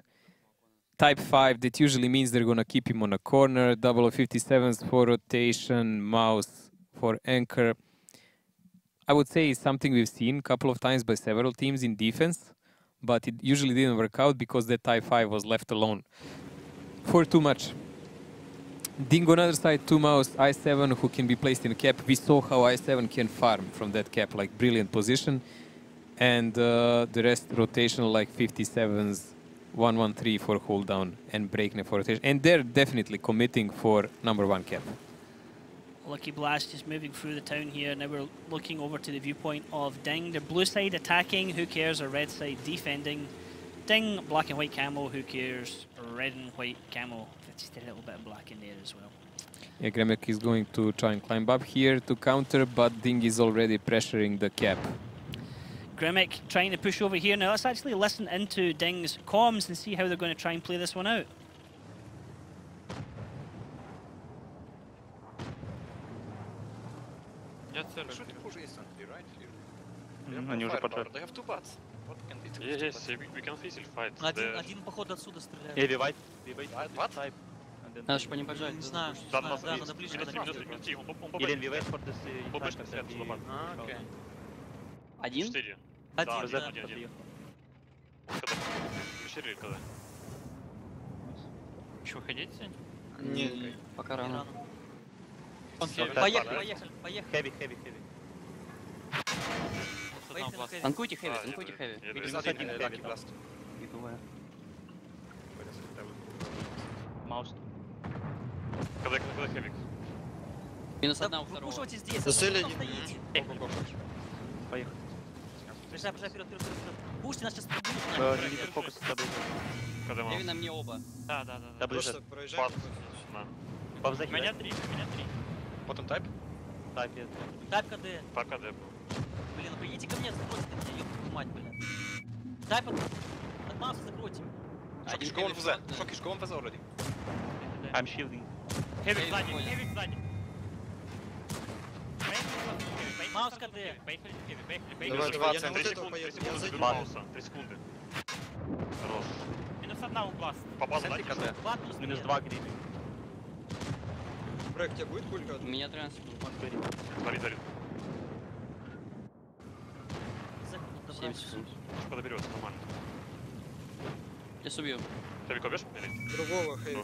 Type 5, that usually means they're going to keep him on a corner. 0057s for rotation, mouse for anchor. I would say it's something we've seen a couple of times by several teams in defense, but it usually didn't work out because that Type 5 was left alone for too much. Ding on the other side, 2 mouse, I7 who can be placed in a cap. We saw how I7 can farm from that cap, like brilliant position. And the rest rotational like 57s, 113 for hold down and breakneck for rotation. And they're definitely committing for #1 cap. Lucky Blast just moving through the town here. Now we're looking over to the viewpoint of Ding. The blue side attacking, Who Cares, or red side defending. Ding, black and white camo, Who Cares, red and white camo. Just a little bit of black in there as well. Yeah, Gremek is going to try and climb up here to counter, but Ding is already pressuring the cap. Gremek trying to push over here. Now let's actually listen into Ding's comms and see how they're going to try and play this one out. Они уже поджали. Yes, we can easily fight. Один походу отсюда стреляет. Heavy white. Надо же по ним поджать. Не знаю, да, надо ближе. Или we wait for this. Один? 4. Один, да. Когда? Еще хотите? Не, пока рано. Поехали. Heavy. Танкуйте хэви. Маус. Когда хевик? Минус одна у второго. Пушивайте здесь, стоите. Поехали. Приезжай, вперед. Пушьте, нас сейчас побьют. Фокус. Леви на мне оба. Да. Просто проезжай. Меня 3. Потом тайп? Тайп КД. По КД был. Блин, ну приедите ко мне, закройте меня, ёб мать, блин. Тайп от Мауса закройте. Шокиш, go on VZ already. I'm shielding. Хевик сзади. Маус КД. Давай, я на вот 3 этого поеду. секунды заберу Мауса. 3 секунды. Хорош. Минус одна у глаз. Попал сзади. Минус 2 гривен. Проект, тебе будет пулька? У меня 13 секунд. Смотри. 7 секунд. Подоберется, нормально. Я убью. Хевик убьешь? Другого хейка.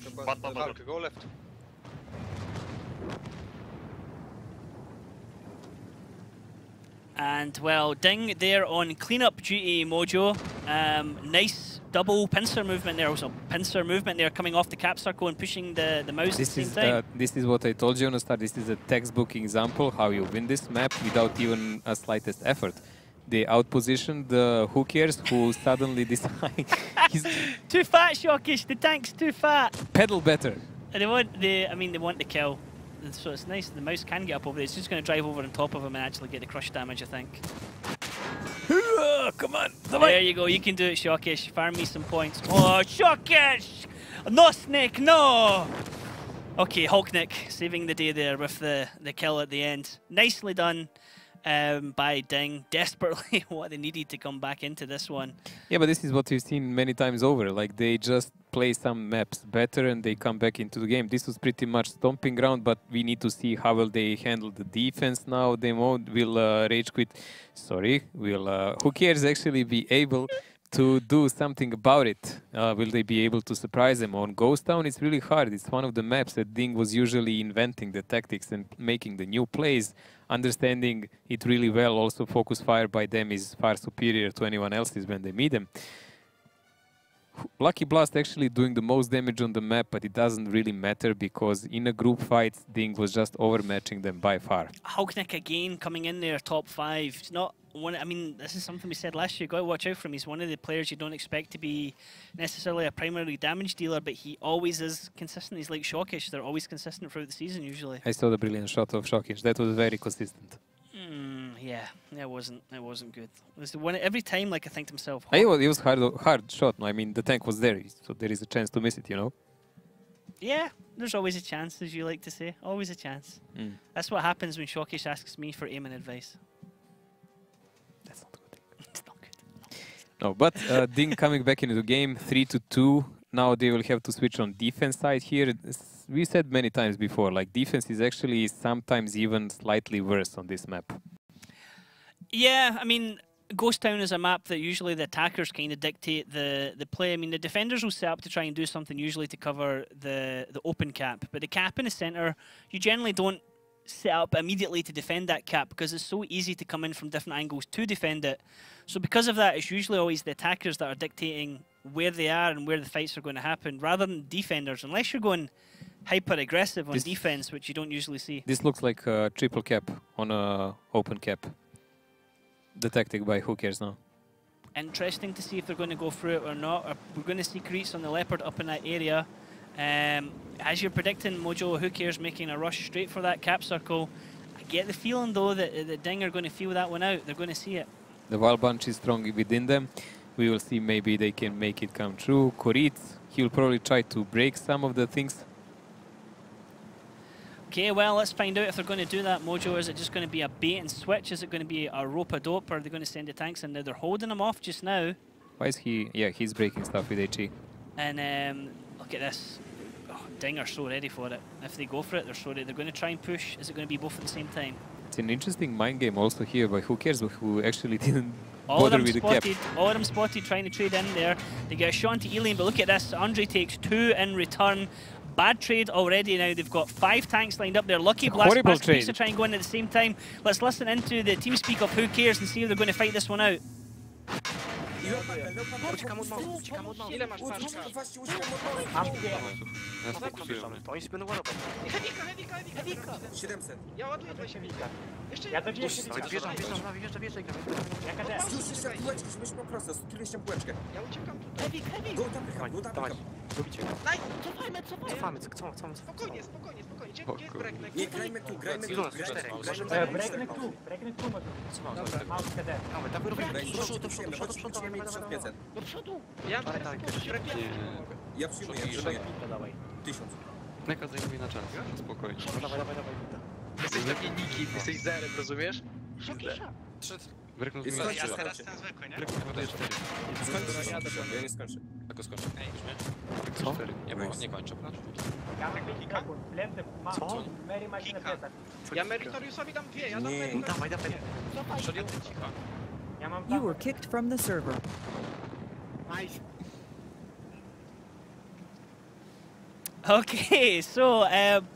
Танки, go left. And, well, Ding there on cleanup duty, Mojo. Nice double pincer movement there. Also, pincer movement there coming off the cap circle and pushing the mouse at the same time. This is what I told you on the start. This is a textbook example how you win this map without even a slightest effort. They outpositioned the Who Cares, who suddenly decide he's Too fat, Shockish. The tank's too fat. pedal better. And they want the kill. So it's nice. The mouse can get up over there. It's just going to drive over on top of him and actually get the crush damage, I think. Come on. There you go. You can do it, Shockish. Farm me some points. Oh, Shockish! No, Snake, no! Okay, Hulknick saving the day there with the kill at the end. Nicely done by Ding. Desperately what they needed to come back into this one. Yeah, but this is what we've seen many times over. Like, they just play some maps better and they come back into the game. This was pretty much stomping ground, but we need to see how will they handle the defense now. Will Rage Quit, will Who Cares actually be able to do something about it? Will they be able to surprise them? On Ghost Town, it's really hard. It's one of the maps that Ding was usually inventing the tactics and making the new plays. Understanding it really well, also focus fire by them is far superior to anyone else's when they meet them. Lucky Blast actually doing the most damage on the map, but it doesn't really matter because in a group fight, Ding was just overmatching them by far. Hulknick again coming in there, top 5. It's not one. I mean, this is something we said last year. Got to watch out for him. He's one of the players you don't expect to be necessarily a primary damage dealer, but he always is consistent. He's like Shockish. They're always consistent throughout the season usually. I saw the brilliant shot of Shockish. That was very consistent. Yeah, it wasn't good. It was the one every time. Like I think to myself, It was hard shot. I mean, the tank was there, so there is a chance to miss it. You know. Yeah, there's always a chance, as you like to say. Always a chance. That's what happens when Shockish asks me for aiming advice. That's not good. It's not good. No, but Ding coming back into the game, 3-2. Now they will have to switch on defense side here. We said many times before, like defense is actually sometimes even slightly worse on this map. Yeah, I mean, Ghost Town is a map that usually the attackers kind of dictate the play. I mean, the defenders will set up to try and do something usually to cover the open cap. But the cap in the centre, you generally don't set up immediately to defend that cap because it's so easy to come in from different angles to defend it. So because of that, it's usually always the attackers that are dictating where they are and where the fights are going to happen, rather than defenders, unless you're going hyper-aggressive on defense, which you don't usually see. This looks like a triple cap on a open cap. The tactic by Who Cares now. Interesting to see if they're going to go through it or not. We're going to see Creeps on the Leopard up in that area. As you're predicting, Mojo, Who Cares making a rush straight for that cap circle. I get the feeling, though, that the Ding are going to feel that one out. They're going to see it. The Wild Bunch is strong within them. We will see maybe they can make it come true. Korit, he'll probably try to break some of the things. Okay, well, let's find out if they're going to do that, Mojo. Is it just going to be a bait and switch? Is it going to be a rope-a-dope? Or are they going to send the tanks in? Now they're holding him off just now. Why is he... Yeah, he's breaking stuff with HE. And look at this. Oh, Ding are so ready for it. If they go for it, they're so ready. They're going to try and push. Is it going to be both at the same time? It's an interesting mind game also here by Who Cares, who actually didn't bother with the cap. All of them spotted trying to trade in there. They get a shot into Elaine, but look at this. Andre takes 2 in return. Bad trade already now. They've got 5 tanks lined up there. Lucky Blast to try and go in at the same time. Let's listen into the team speak of Who Cares and see if they're going to fight this one out. Ile masz paczka? Oni się będą ładować. Hewika! 700. Ja ładuję 20 hewika. Jeszcze Ja to wjeżdżam. wjeżdżam. Jaka też? Rzuć jeszcze bułeczkę, żebyś miał prosto. Tu jeszcze bułeczkę. Ja uciekam tutaj. Go tam, go tam. Robicie. Daj, cofajmy. Cofamy. Nie, Spokojnie. Gdzie jest breakneck? Nie, grajmy tu. Breakneck tu. Breakneck tu może. Dobra. Masz KD. Tam robimy. Do przodu. Ja teraz breakneck. Ja przyjmuję. 1000. Neka zajmuje na czas, spokojnie. Dawaj. Jesteś taki niki, jesteś zerem, rozumiesz? Wyrknął Jest z skończy. minus 4. teraz ten zwykły, nie? Wyrknął ładuje 4. Skończy. Ja nie skończę. Tylko skończę. Co? 4. Nie kończę. Ja tak sekund. Plecy, mam. Mary ma się na plecach. Ja Meritoriusowi dam 2, ja dam Nie. Meritoriusowi. Dawaj. Cicho. Ja mam You were kicked from the server. Okay, so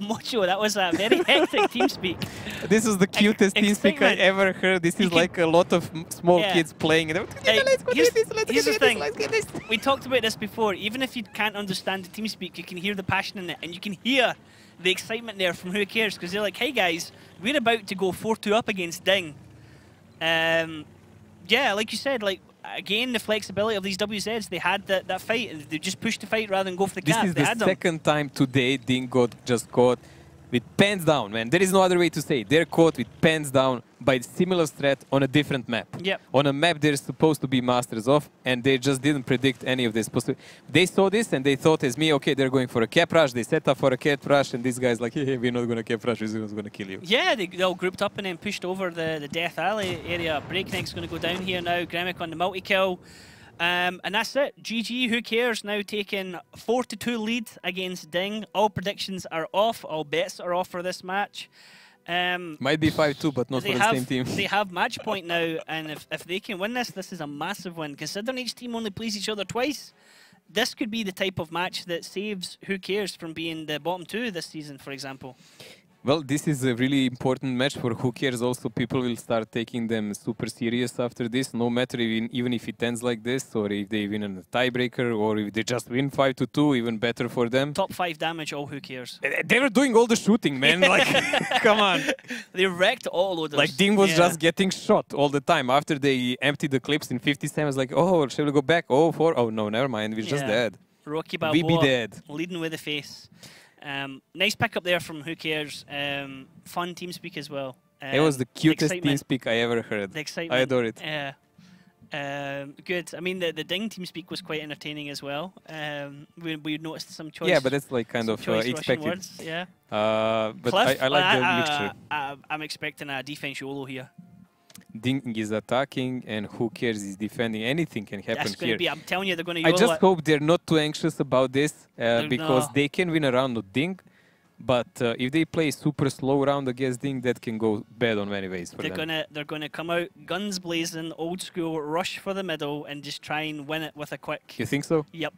Mojo, that was a very hectic team speak. This is the cutest team speak I ever heard. This is like a lot of small kids playing. Here's the thing. We talked about this before. Even if you can't understand the team speak, you can hear the passion in it, and you can hear the excitement there from Who Cares, because they're like, hey guys, we're about to go 4-2 up against Ding. Yeah, like you said, like, again, the flexibility of these WZs, they had that fight, and they just pushed the fight rather than go for the cap. This is the second time today Ding got just caught with pants down, man. There is no other way to say it. They're caught with pants down by similar threat on a different map. Yep. On a map they're supposed to be masters of, and they just didn't predict any of this. They saw this and they thought as me, okay, they're going for a cap rush. They set up for a cap rush, and this guy's like, hey, we're not going to cap rush, we're just going to kill you. Yeah, they all grouped up and then pushed over the Death Alley area. Breakneck's going to go down here now. Gremic on the multi-kill. And that's it. GG, who cares? Now taking 4-2 lead against Ding. All predictions are off. All bets are off for this match. Might be 5-2, but not for the same team. They have match point now, and if they can win this is a massive win. Considering each team only plays each other twice, this could be the type of match that saves who cares from being the bottom two this season, for example. Well, this is a really important match for who cares. Also, people will start taking them super serious after this, no matter even if it ends like this, or if they win in a tiebreaker, or if they just win 5-2, even better for them. Top 5 damage, all who cares. They were doing all the shooting, man. Like, come on. They wrecked all loaders. Like, Ding was just getting shot all the time. After they emptied the clips in 57, I was like, oh, shall we go back? Oh, 4? Oh, no, never mind. We're just dead. Rocky Balboa, we be dead. Leading with the face. Nice pick up there from Who Cares. Fun team speak as well. It was the cutest team speak I ever heard. The excitement. I adore it. Good. I mean, the Ding team speak was quite entertaining as well. We noticed some choice. Yeah, but it's like kind of expected. Words, yeah. But Cliff, I like the mixture. I'm expecting a defense YOLO here. Ding is attacking, and Who Cares is defending. Anything can happen here. I'm telling you, they're going to YOLO. I just hope they're not too anxious about this, because they can win a round with Ding. But if they play super slow round against Ding, that can go bad on many ways for them. They're gonna come out guns blazing, old school, rush for the middle, and just try and win it with a quick. You think so? Yep.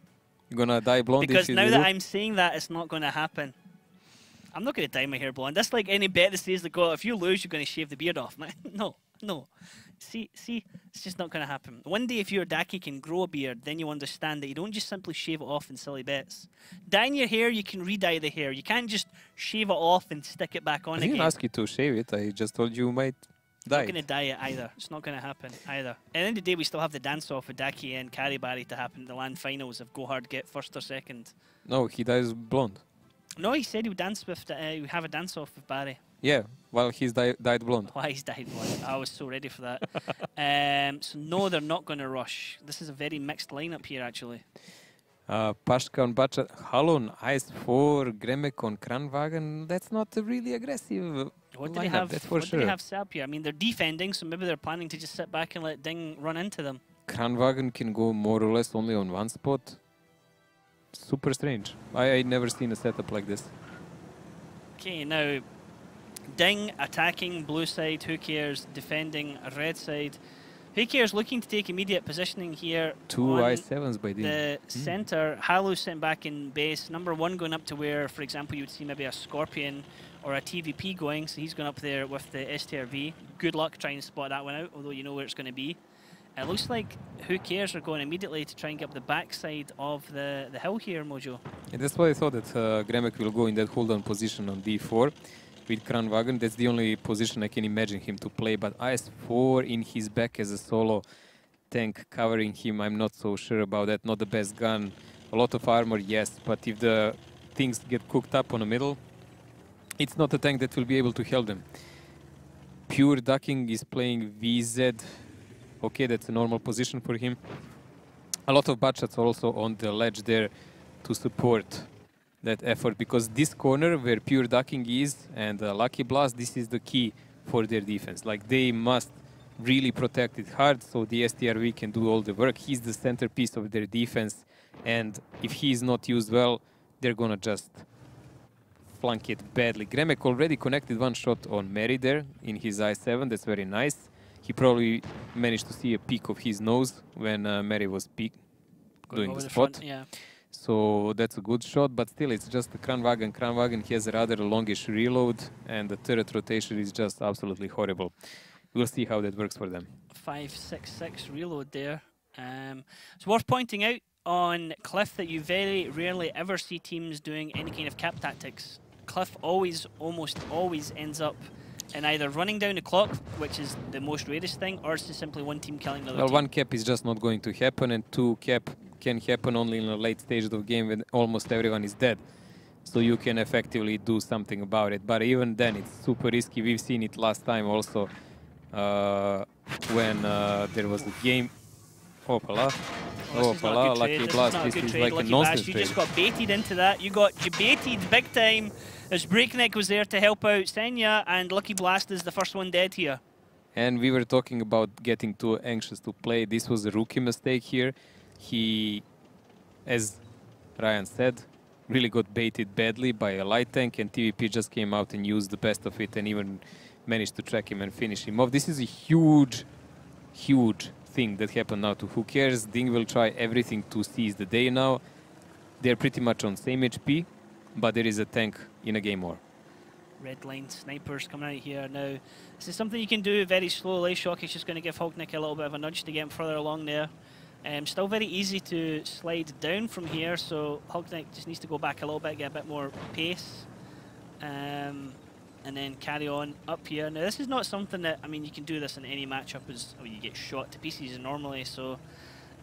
You're gonna dye blonde? Because now that I'm saying that, it's not gonna happen. I'm not gonna dye my hair blonde. That's like any bet that says like, oh, if you lose, you're gonna shave the beard off. No. See, it's just not gonna happen. One day, if your Daki can grow a beard, then you understand that you don't just simply shave it off in silly bets. Dyeing your hair, you can re-dye the hair. You can't just shave it off and stick it back on again. I didn't ask you to shave it. I just told you might dye. I'm not gonna dye it either. It's not gonna happen either. At the end of the day, we still have the dance-off with Daki and Carry Barry to happen at the LAN finals if Go Hard get first or second. No, he dyes blonde. No, he said he would dance with. He would have a dance-off with Barry. Yeah, while he's dyed blonde. Why he's dyed blonde? I was so ready for that. So no, they're not going to rush. This is a very mixed lineup here, actually. Pashka on Bacha, Halon, Ice 4, Gremek on Kranwagen. That's not a really aggressive What do lineup, they have? that's for what sure. do they have set up here? I mean, they're defending, so maybe they're planning to just sit back and let Ding run into them. Kranwagen can go more or less only on one spot. Super strange. I never seen a setup like this. Okay, now Ding attacking blue side, Who Cares defending red side. Who Cares looking to take immediate positioning here. Two I7s by Ding. The center, Halo sitting back in base. Number 1 going up to where, for example, you would see maybe a Scorpion or a TVP going. So he's going up there with the STRV. Good luck trying to spot that one out, although you know where it's going to be. It looks like Who Cares are going immediately to try and get up the backside of the hill here, Mojo. Yeah, that's why I thought that Gremek will go in that hold-on position on D4 with Kranwagen. That's the only position I can imagine him to play. But IS-4 in his back as a solo tank covering him, I'm not so sure about that. Not the best gun. A lot of armor, yes. But if the things get cooked up on the middle, it's not a tank that will be able to help them. Pure Ducking is playing VZ. Okay, that's a normal position for him. A lot of butt-shots also on the ledge there to support that effort, because this corner where Pure Ducking is and Lucky Blast, this is the key for their defense. Like, they must really protect it hard so the STRV can do all the work. He's the centerpiece of their defense, and if he's not used well, they're gonna just flunk it badly. Gremek already connected one shot on Mary there in his I7. That's very nice. He probably managed to see a peek of his nose when Mary was doing the spot. Front, yeah. So that's a good shot, but still it's just a Kranwagen. Kranwagen has a rather longish reload, and the turret rotation is just absolutely horrible. We'll see how that works for them. 5.66 reload there. It's worth pointing out on Cliff that you very rarely ever see teams doing any kind of cap tactics. Cliff almost always ends up in either running down the clock, which is the most rarest thing, or it's just simply one team killing the other Well, team. one cap is just not going to happen, and two cap can happen only in a late stage of the game when almost everyone is dead. so you can effectively do something about it. But even then, it's super risky. We've seen it last time also when there was a game. Opala. Opala, Lucky Blast. This is like a nonsense trade. You just got baited into that. You got baited big time as Breakneck was there to help out Senya, and Lucky Blast is the first one dead here. And we were talking about getting too anxious to play. This was a rookie mistake here. He, as Ryan said, really got baited badly by a light tank, and TVP just came out and used the best of it and even managed to track him and finish him off. This is a huge, huge thing that happened now to Who Cares. DiNG will try everything to seize the day now. They're pretty much on same HP, but there is a tank in a game war. Red line snipers coming out here now. This is something you can do very slowly. Shockey's just going to give Hognick a little bit of a nudge to get him further along there. Still very easy to slide down from here, so Hognick just needs to go back a little bit, get a bit more pace, and then carry on up here. Now this is not something that, I mean, you can do this in any matchup as you get shot to pieces normally, so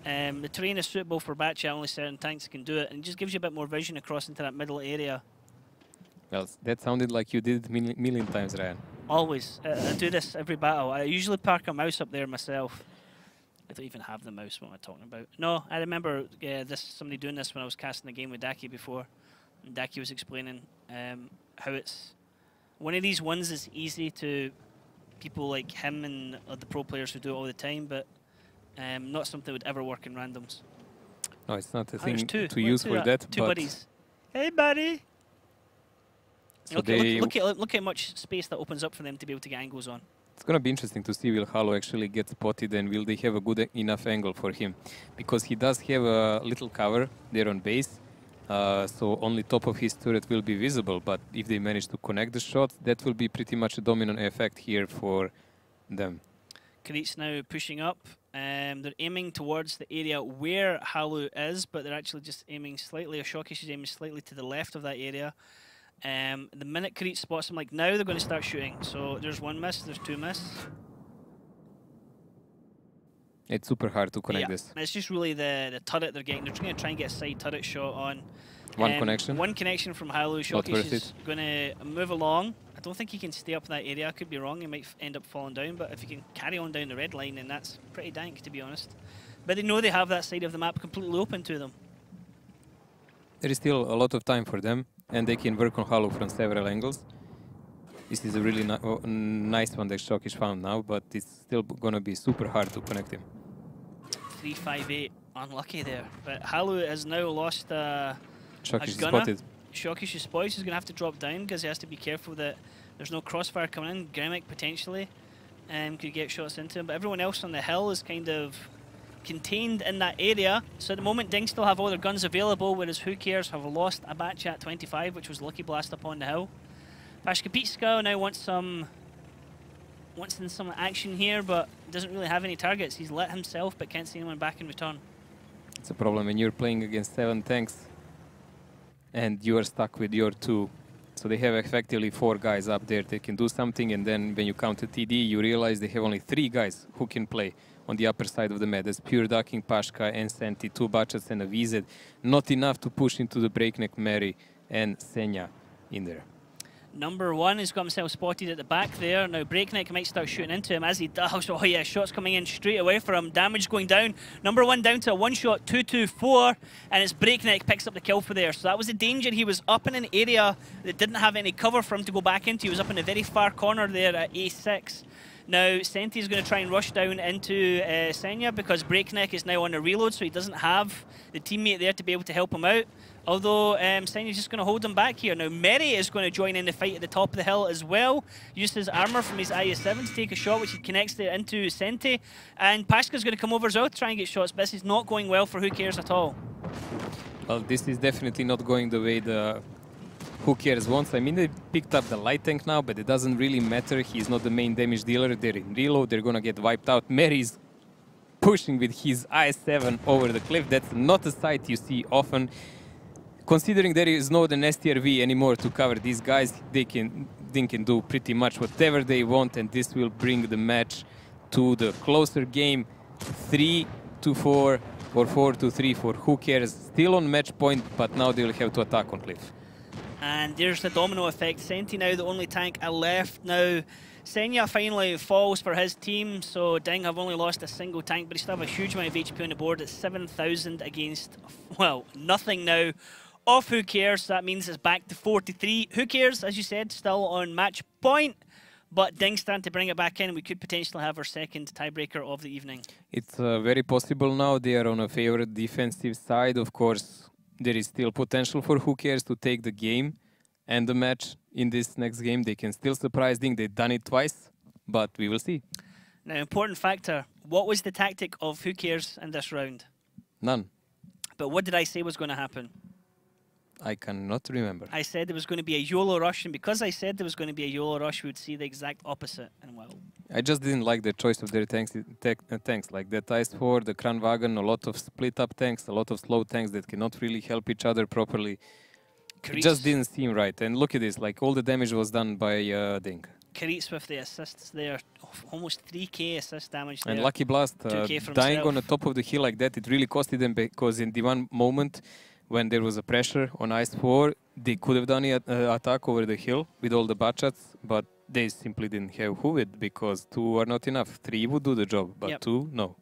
the terrain is suitable for Batcha, only certain tanks can do it, and it just gives you a bit more vision across into that middle area. Well, that sounded like you did it million times, Ryan. Always. I do this every battle. I usually park a mouse up there myself. I don't even have the mouse, what am I talking about? No, I remember somebody doing this when I was casting the game with Daki before. And Daki was explaining how it's... One of these ones is easy to people like him and the pro players who do it all the time, but not something that would ever work in randoms. No, it's not a thing to use for that. Two buddies. Hey, buddy! So look at how much space that opens up for them to be able to get angles on. It's going to be interesting to see will Halo actually get spotted and will they have a good enough angle for him. Because he does have a little cover there on base. So only top of his turret will be visible. But if they manage to connect the shot, that will be pretty much a dominant effect here for them. Karit's now pushing up. They're aiming towards the area where Halu is, but they're actually just aiming slightly, or Shocky is aiming slightly to the left of that area. The minute Karit spots him, like now, they're going to start shooting. So there's one miss, there's two miss. It's super hard to connect this. It's just really the turret they're getting. They're going to try and get a side turret shot on. One connection? One connection from Halu. Shocky is going to move along. I don't think he can stay up in that area. I could be wrong. He might end up falling down. But if he can carry on down the red line, then that's pretty dank, to be honest. But they know they have that side of the map completely open to them. There is still a lot of time for them, and they can work on Halo from several angles. This is a really nice one that Shokish found now, but it's still going to be super hard to connect him. 358, unlucky there. But Halu has now lost Shokish is gunner. spotted. Shokish is spotted. He's going to have to drop down because he has to be careful that there's no crossfire coming in. Gremic potentially could get shots into him, but everyone else on the hill is kind of contained in that area. So at the moment, DiNG still have all their guns available, whereas Who Cares have lost a batch at 25, which was Lucky Blast up on the hill. Pashkapitska now wants some action here, but doesn't really have any targets. He's lit himself, but can't see anyone back in return. It's a problem when you're playing against 7 tanks and you are stuck with your 2. So they have effectively 4 guys up there that can do something, and then when you count a TD, you realize they have only 3 guys who can play on the upper side of the map. That's Pure Ducking, Pashka, and Senti, 2 Batchets and a VZ. Not enough to push into the Breakneck, Mary, and Senya in there. Number 1 has got himself spotted at the back there. Now Breakneck might start shooting into him as he does. Oh yeah, shots coming in straight away for him. Damage going down. Number 1 down to a 1-shot, 2-2-4, and it's Breakneck picks up the kill for there. So that was the danger. He was up in an area that didn't have any cover for him to go back into. He was up in the very far corner there at A6. Now Senti is going to try and rush down into Senya because Breakneck is now on a reload, so he doesn't have the teammate there to be able to help him out. Although Senya's just going to hold him back here. Now Mary is going to join in the fight at the top of the hill as well. Used his armor from his IS-7 to take a shot, which he connects there into Senti. And Pashka's going to come over as well to try and get shots, but this is not going well for Who Cares at all. Well, this is definitely not going the way the Who Cares wants. I mean, they picked up the light tank now, but it doesn't really matter. He's not the main damage dealer. They're in reload. They're going to get wiped out. Mary's pushing with his IS-7 over the cliff. That's not a sight you see often. Considering there is no STRV anymore to cover these guys, they can do pretty much whatever they want, and this will bring the match to the closer game. 3-4 or 4-3 for Who Cares. Still on match point, but now they will have to attack on cliff. And there's the domino effect. Senti now the only tank left. Now, Senya finally falls for his team, so Ding have only lost a single tank, but he still have a huge amount of HP on the board. It's 7,000 against, well, nothing now. Off Who Cares, that means it's back to 43. Who Cares, as you said, still on match point, but Ding starting to bring it back in. We could potentially have our second tiebreaker of the evening. It's very possible now. They are on a favorite defensive side. Of course, there is still potential for Who Cares to take the game and the match in this next game. They can still surprise Ding. They've done it twice, but we will see. Now, important factor. What was the tactic of Who Cares in this round? None. But what did I say was going to happen? I cannot remember. I said there was going to be a YOLO rush, and because I said there was going to be a YOLO rush, we would see the exact opposite. And well, I just didn't like the choice of their tanks, like that Ice 4, the Kranwagen, a lot of split-up tanks, a lot of slow tanks that cannot really help each other properly. It just didn't seem right. And look at this, like all the damage was done by Ding. Karitz with the assists there, almost 3k assist damage there. And Lucky Blast, 2K from dying himself. on the top of the hill like that, it really costed them, because in the one moment when there was a pressure on Ice 4, they could have done an attack over the hill with all the batchats, but they simply didn't have who it, because 2 are not enough. 3 would do the job, but 2, no.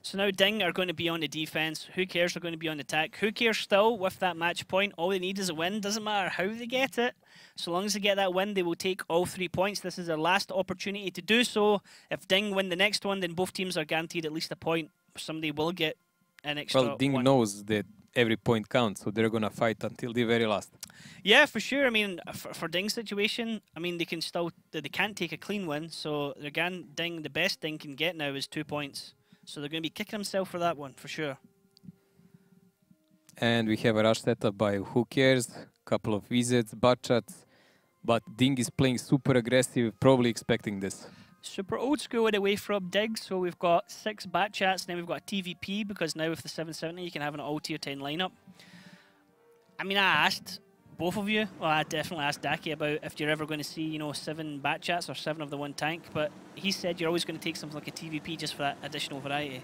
So now Ding are going to be on the defense. Who Cares are going to be on the attack. Who Cares still with that match point. All they need is a win. Doesn't matter how they get it. So long as they get that win, they will take all 3 points. This is their last opportunity to do so. If Ding win the next one, then both teams are guaranteed at least a point. Somebody will get an extra Well, Ding one. knows that every point counts, so they're going to fight until the very last. Yeah, for sure. I mean, for Ding's situation, I mean, they can still, they can't take a clean win. So again, Ding, the best Ding can get now is 2 points. So they're going to be kicking themselves for that one, for sure. And we have a rush setup by Who Cares, couple of visits, batchats, but Ding is playing super aggressive, probably expecting this. Super old school away from Dig, so we've got 6 batchats, then we've got a TVP, because now with the 770 you can have an all tier 10 lineup. I mean, I asked both of you, well, I definitely asked Daki about if you're ever going to see, you know, 7 batchats or 7 of the one tank, but he said you're always going to take something like a TVP just for that additional variety.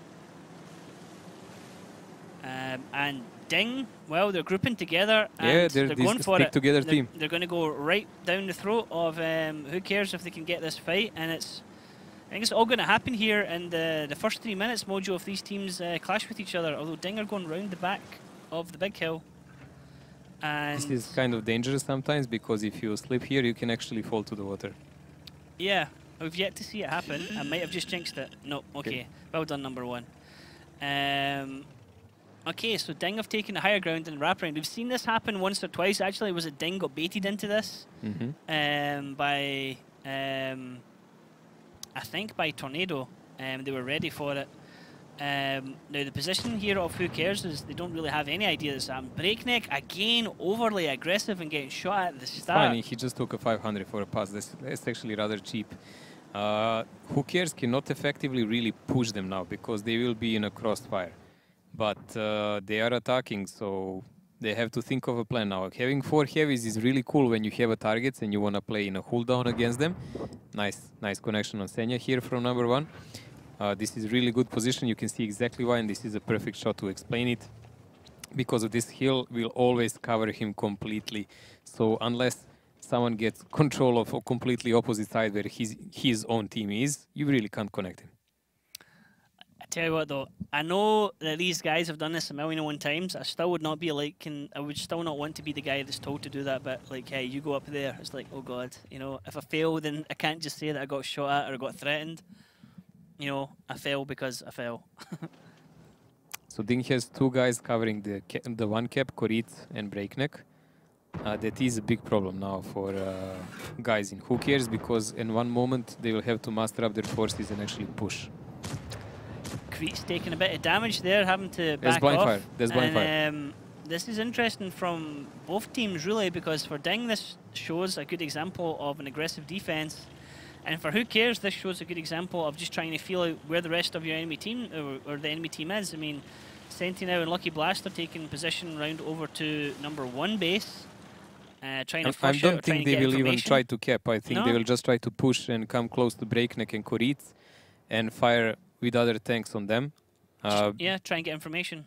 And Ding, well, they're grouping together and Yeah, they're going for it. Together they're, team. They're going to go right down the throat of Who Cares if they can get this fight, and it's, I think it's all going to happen here in the first 3 minutes, Mojo, if these teams clash with each other, although Ding are going round the back of the big hill. And this is kind of dangerous sometimes, because if you slip here, you can actually fall to the water. yeah, we've yet to see it happen. I might have just jinxed it. No, okay. Well done, number 1. Okay, so Ding have taken the higher ground in the wraparound. We've seen this happen once or twice. Actually, was it Ding got baited into this by, I think by Tornado. They were ready for it. Now, the position here of Who Cares is they don't really have any idea this happened. Breakneck, again, overly aggressive and getting shot at the start. Funny, he just took a 500 for a pass. That's actually rather cheap. Who Cares cannot effectively really push them now, because they will be in a crossfire. But they are attacking, so they have to think of a plan now. Having 4 heavies is really cool when you have a target and you want to play in a cooldown against them. Nice connection on Senya here from number 1. This is really good position. You can see exactly why, and this is a perfect shot to explain it. Because of this hill will always cover him completely. So unless someone gets control of a completely opposite side where his own team is, you really can't connect him. I tell you what though, I know that these guys have done this a million and one times. I still would not be like, I would still not want to be the guy that's told to do that bit. Like, hey, you go up there. It's like, oh God, you know, if I fail, then I can't just say that I got shot at or I got threatened. You know, I fell because I fell. So Ding has 2 guys covering the one cap, Korit and Breakneck. That is a big problem now for guys in Who Cares, because in one moment they will have to muster up their forces and actually push. Korit's taking a bit of damage there, having to back There's blind off. fire. There's blind fire. This is interesting from both teams really, because for Ding this shows a good example of an aggressive defense. And for Who Cares, this shows a good example of just trying to feel out where the rest of your enemy team or the enemy team is. I mean, Sentinel and Lucky Blast are taking position round over to number 1 base, trying to I push don't out, trying think to they get will even information. try to cap. I think they will just try to push and come close to Breakneck and Korit and fire with other tanks on them. Yeah, try and get information.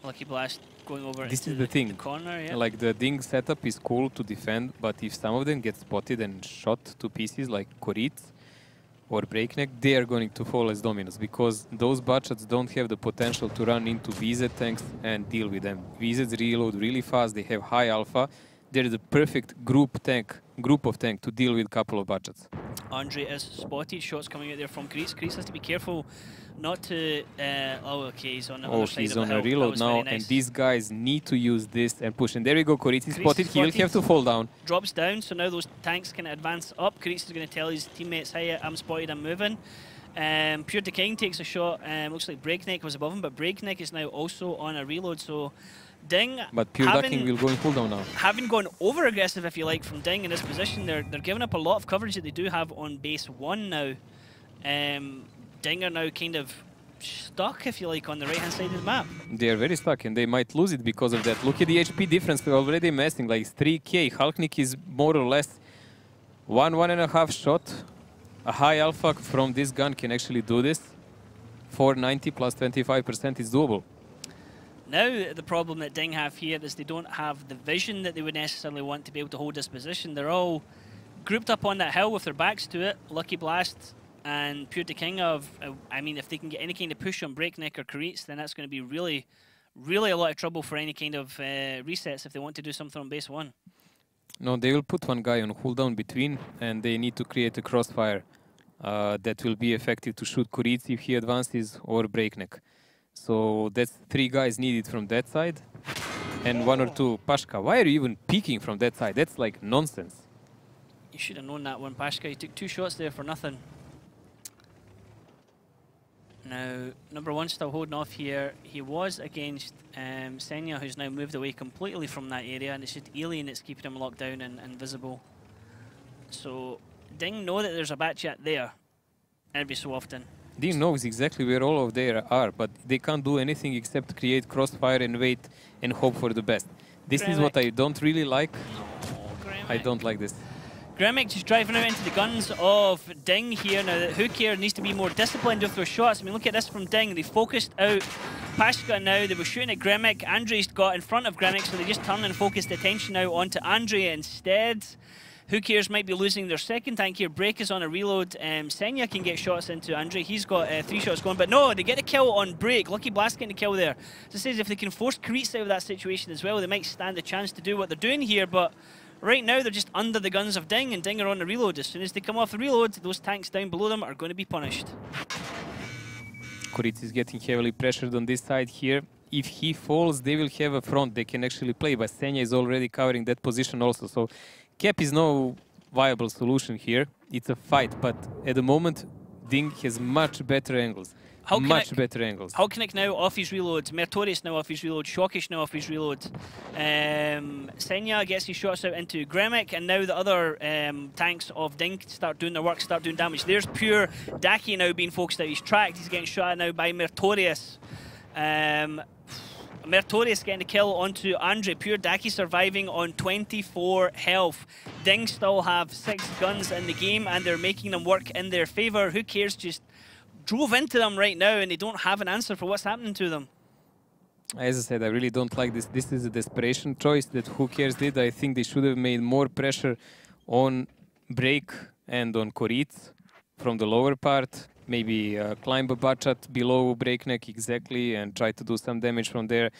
Lucky Blast going over This into is the thing. corner, yeah. Like the DiNG setup is cool to defend, but if some of them get spotted and shot to pieces like Koritz or Breakneck, they are going to fall as dominants because those butshots don't have the potential to run into VZ tanks and deal with them. VZs reload really fast, they have high alpha. They're the perfect group of tank to deal with a couple of butshots. Andre is spotted, shots coming out there from Kreitz. Kreitz has to be careful not to... oh, okay, he's on the other side of the hill. He's on a reload now, nice. and these guys need to use this and push. And there we go, Koritz is Kreitz spotted. He will have to fall down. Drops down, so now those tanks can advance up. Kreitz is going to tell his teammates, hey, I'm spotted, I'm moving. Pure King takes a shot. Looks like Breakneck was above him, but Breakneck is now also on a reload, so... DiNG, but Pure King will go in cooldown now. Having gone over aggressive, if you like, from DiNG in this position, they're giving up a lot of coverage that they do have on base 1 now. DiNG are now kind of stuck, if you like, on the right hand side of the map. They are very stuck and they might lose it because of that. Look at the HP difference, they're already messing, like 3k. Halknik is more or less 1.5 shot. A high alpha from this gun can actually do this. 490 plus 25% is doable. Now, the problem that DiNG have here is they don't have the vision that they would necessarily want to be able to hold this position. They're all grouped up on that hill with their backs to it. Lucky Blast and Pure King of, I mean, if they can get any kind of push on Breakneck or Koritz, then that's going to be really, really a lot of trouble for any kind of resets if they want to do something on base 1. No, they will put one guy on cooldown between, and they need to create a crossfire that will be effective to shoot Koritz if he advances or Breakneck. So that's 3 guys needed from that side, and 1 or 2. Pashka, why are you even peeking from that side? That's like nonsense. You should have known that one, Pashka. You took 2 shots there for nothing. Now, number 1 still holding off here. He was against Senya, who's now moved away completely from that area, and it's just Alien that's keeping him locked down and invisible. So, DiNG know that there's a Batchat there every so often. DiNG knows exactly where all of they are, but they can't do anything except create crossfire and wait and hope for the best. This is what I don't really like. No, I don't like this. Gremic just driving out into the guns of DiNG here. Now, Who Cares needs to be more disciplined with their shots. I mean, look at this from DiNG. They focused out Pashka now. They were shooting at Gremic. Andre's got in front of Gremic, so they just turned and focused attention now onto Andre instead. Who Cares might be losing their second tank here. Break is on a reload. Senya can get shots into Andre. He's got 3 shots going, but no, they get a kill on Break. Lucky Blast getting a kill there. So it says if they can force Koritz out of that situation as well, they might stand a chance to do what they're doing here, but right now they're just under the guns of DiNG, and DiNG are on the reload. As soon as they come off the reload, those tanks down below them are going to be punished. Koritz is getting heavily pressured on this side here. If he falls, they will have a front they can actually play, but Senya is already covering that position also. So Cap is no viable solution here. It's a fight, but at the moment, DiNG has much better angles. Better angles. Halknik now off his reload. Mertorius now off his reload. Shockish now off his reload. Senya gets his shots out into Gremic, and now the other tanks of DiNG start doing their work, start doing damage. There's Pure Daki now being focused out. He's tracked. He's getting shot at now by Mertorius. Mertorius getting a kill onto Andre. Pure Daki surviving on 24 health. DiNG still have 6 guns in the game, and they're making them work in their favour. Who Cares just drove into them right now, and they don't have an answer for what's happening to them. As I said, I really don't like this. This is a desperation choice that Who Cares did. I think they should have made more pressure on Break and on Koritz from the lower part. Maybe climb a butshot below Breakneck exactly and try to do some damage from there.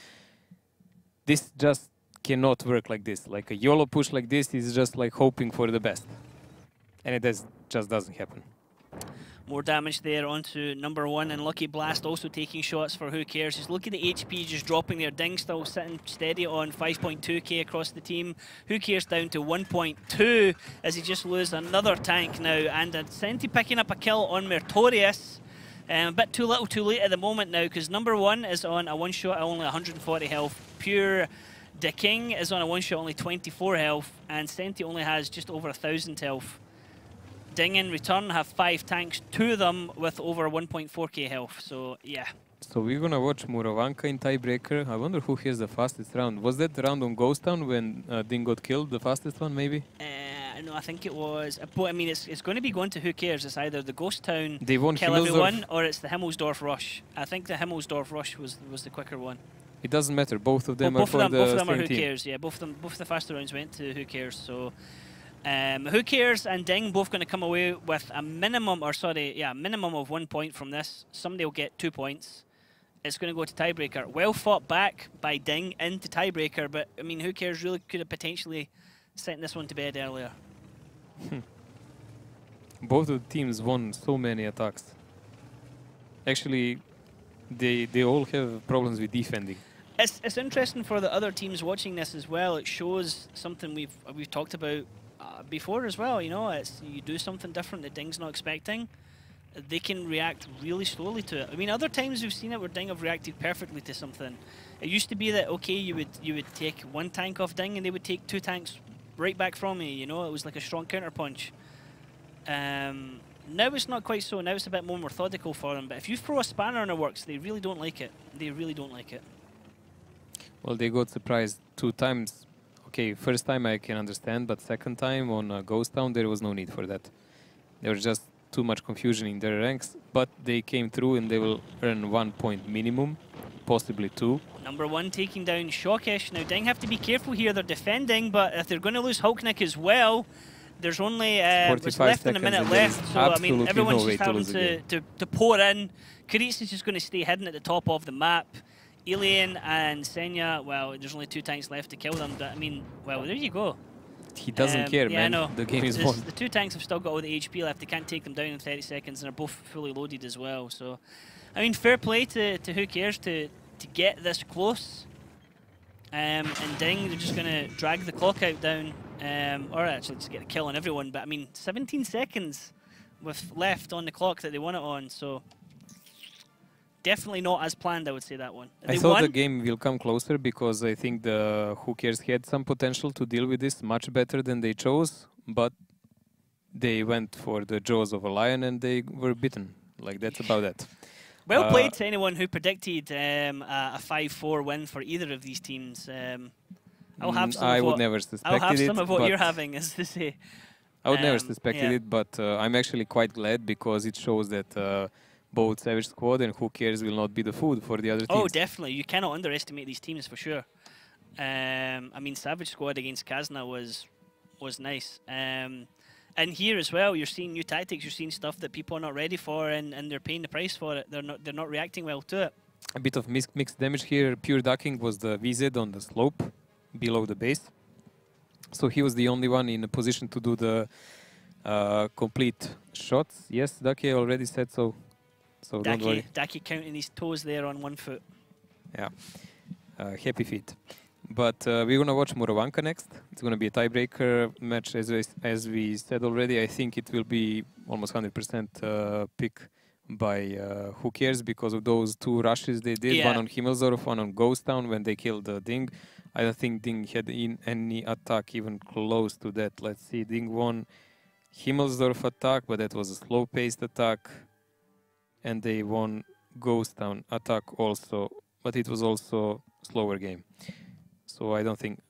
This just cannot work like this. Like a YOLO push like this is just like hoping for the best. And it just doesn't happen. More damage there onto number 1, and Lucky Blast also taking shots for Who Cares. Just look at the HP just dropping there. DiNG still sitting steady on 5.2k across the team. Who Cares down to 1.2 as he just loses another tank now. And Senti picking up a kill on Mertorius. A bit too little too late at the moment now, because number 1 is on a 1-shot, only 140 health. Pure King is on a 1-shot, only 24 health. And Senti only has just over 1,000 health. DiNG in return have 5 tanks, 2 of them with over 1.4k health, so yeah. So we're gonna watch Murovanka in tiebreaker. I wonder who has the fastest round. Was that the round on Ghost Town when DiNG got killed, the fastest one maybe? No, I think it was, I mean it's going to be going to Who Cares. It's either the Ghost Town they won kill everyone, or it's the Himmelsdorf Rush. I think the Himmelsdorf Rush was the quicker one. It doesn't matter. Both of them Well, are for the both of them are same who team. cares. Yeah, both of the faster rounds went to who cares. So, who cares and Ding both going to come away with a minimum, or sorry, yeah, minimum of 1 point from this. Somebody will get 2 points. It's going to go to tiebreaker. Well fought back by Ding into tiebreaker, but I mean, who cares? Really could have potentially sent this one to bed earlier. Both of the teams won so many attacks. Actually, they all have problems with defending. It's interesting for the other teams watching this as well. It shows something we've talked about before as well. You know, it's you do something different that Ding's not expecting, they can react really slowly to it. I mean, other times we've seen it where Ding have reacted perfectly to something. It used to be that okay, you would take one tank off Ding and they would take 2 tanks right back from me. You know, it was like a strong counter punch. Now it's not quite so. Now it's a bit more methodical for them. But if you throw a spanner in the works, they really don't like it. They really don't like it. Well, they got surprised 2 times. Okay, first time I can understand, but second time on Ghost Town, there was no need for that. There was just too much confusion in their ranks, but they came through and they will earn 1 point minimum, possibly 2. Number 1 taking down Shockish. Now, Ding have to be careful here. They're defending, but if they're going to lose Hulknick as well, there's only it's less than a minute left. So, I mean, everyone's just having to pour in. Karitz is just going to stay hidden at the top of the map. Alien and Senya, well, there's only 2 tanks left to kill them. But, I mean, well, there you go. He doesn't care, yeah, man. I know. The game is won. The 2 tanks have still got all the HP left. They can't take them down in 30 seconds, and they're both fully loaded as well. So, I mean, fair play to who cares to get this close. And Ding, they're just going to drag the clock out down, or actually just get a kill on everyone. But I mean, 17 seconds with left on the clock that they won it on. So definitely not as planned, I would say that one. I thought the game will come closer because I think the Who Cares had some potential to deal with this much better than they chose, but they went for the jaws of a lion and they were bitten. Like, that's about that. Well played to anyone who predicted a 5-4 win for either of these teams. I'll have some I of would what, never suspected I'll have it, some of what you're having, as they say. I would never suspected yeah. it, but I'm actually quite glad because it shows that both Savage Squad and Who Cares will not be the food for the other teams. Oh, definitely. You cannot underestimate these teams for sure. I mean, Savage Squad against Kazna was nice. And here as well, you're seeing new tactics. You're seeing stuff that people are not ready for, and they're paying the price for it. They're not reacting well to it. A bit of mixed damage here. Pure ducking was the VZ on the slope below the base. So he was the only one in a position to do the complete shots. Yes, Ducky already said so. So don't worry. Daki counting his toes there on 1 foot. Yeah, happy feet. But we're gonna watch Murovanka next. It's gonna be a tiebreaker match, as we said already. I think it will be almost 100% pick by Who Cares because of those 2 rushes they did. Yeah. One on Himmelsdorf, one on Ghost Town when they killed Ding. I don't think Ding had any attack even close to that. Let's see, Ding won Himmelsdorf attack, but that was a slow-paced attack. And they won Ghost Town attack also, but it was also slower game. So I don't think,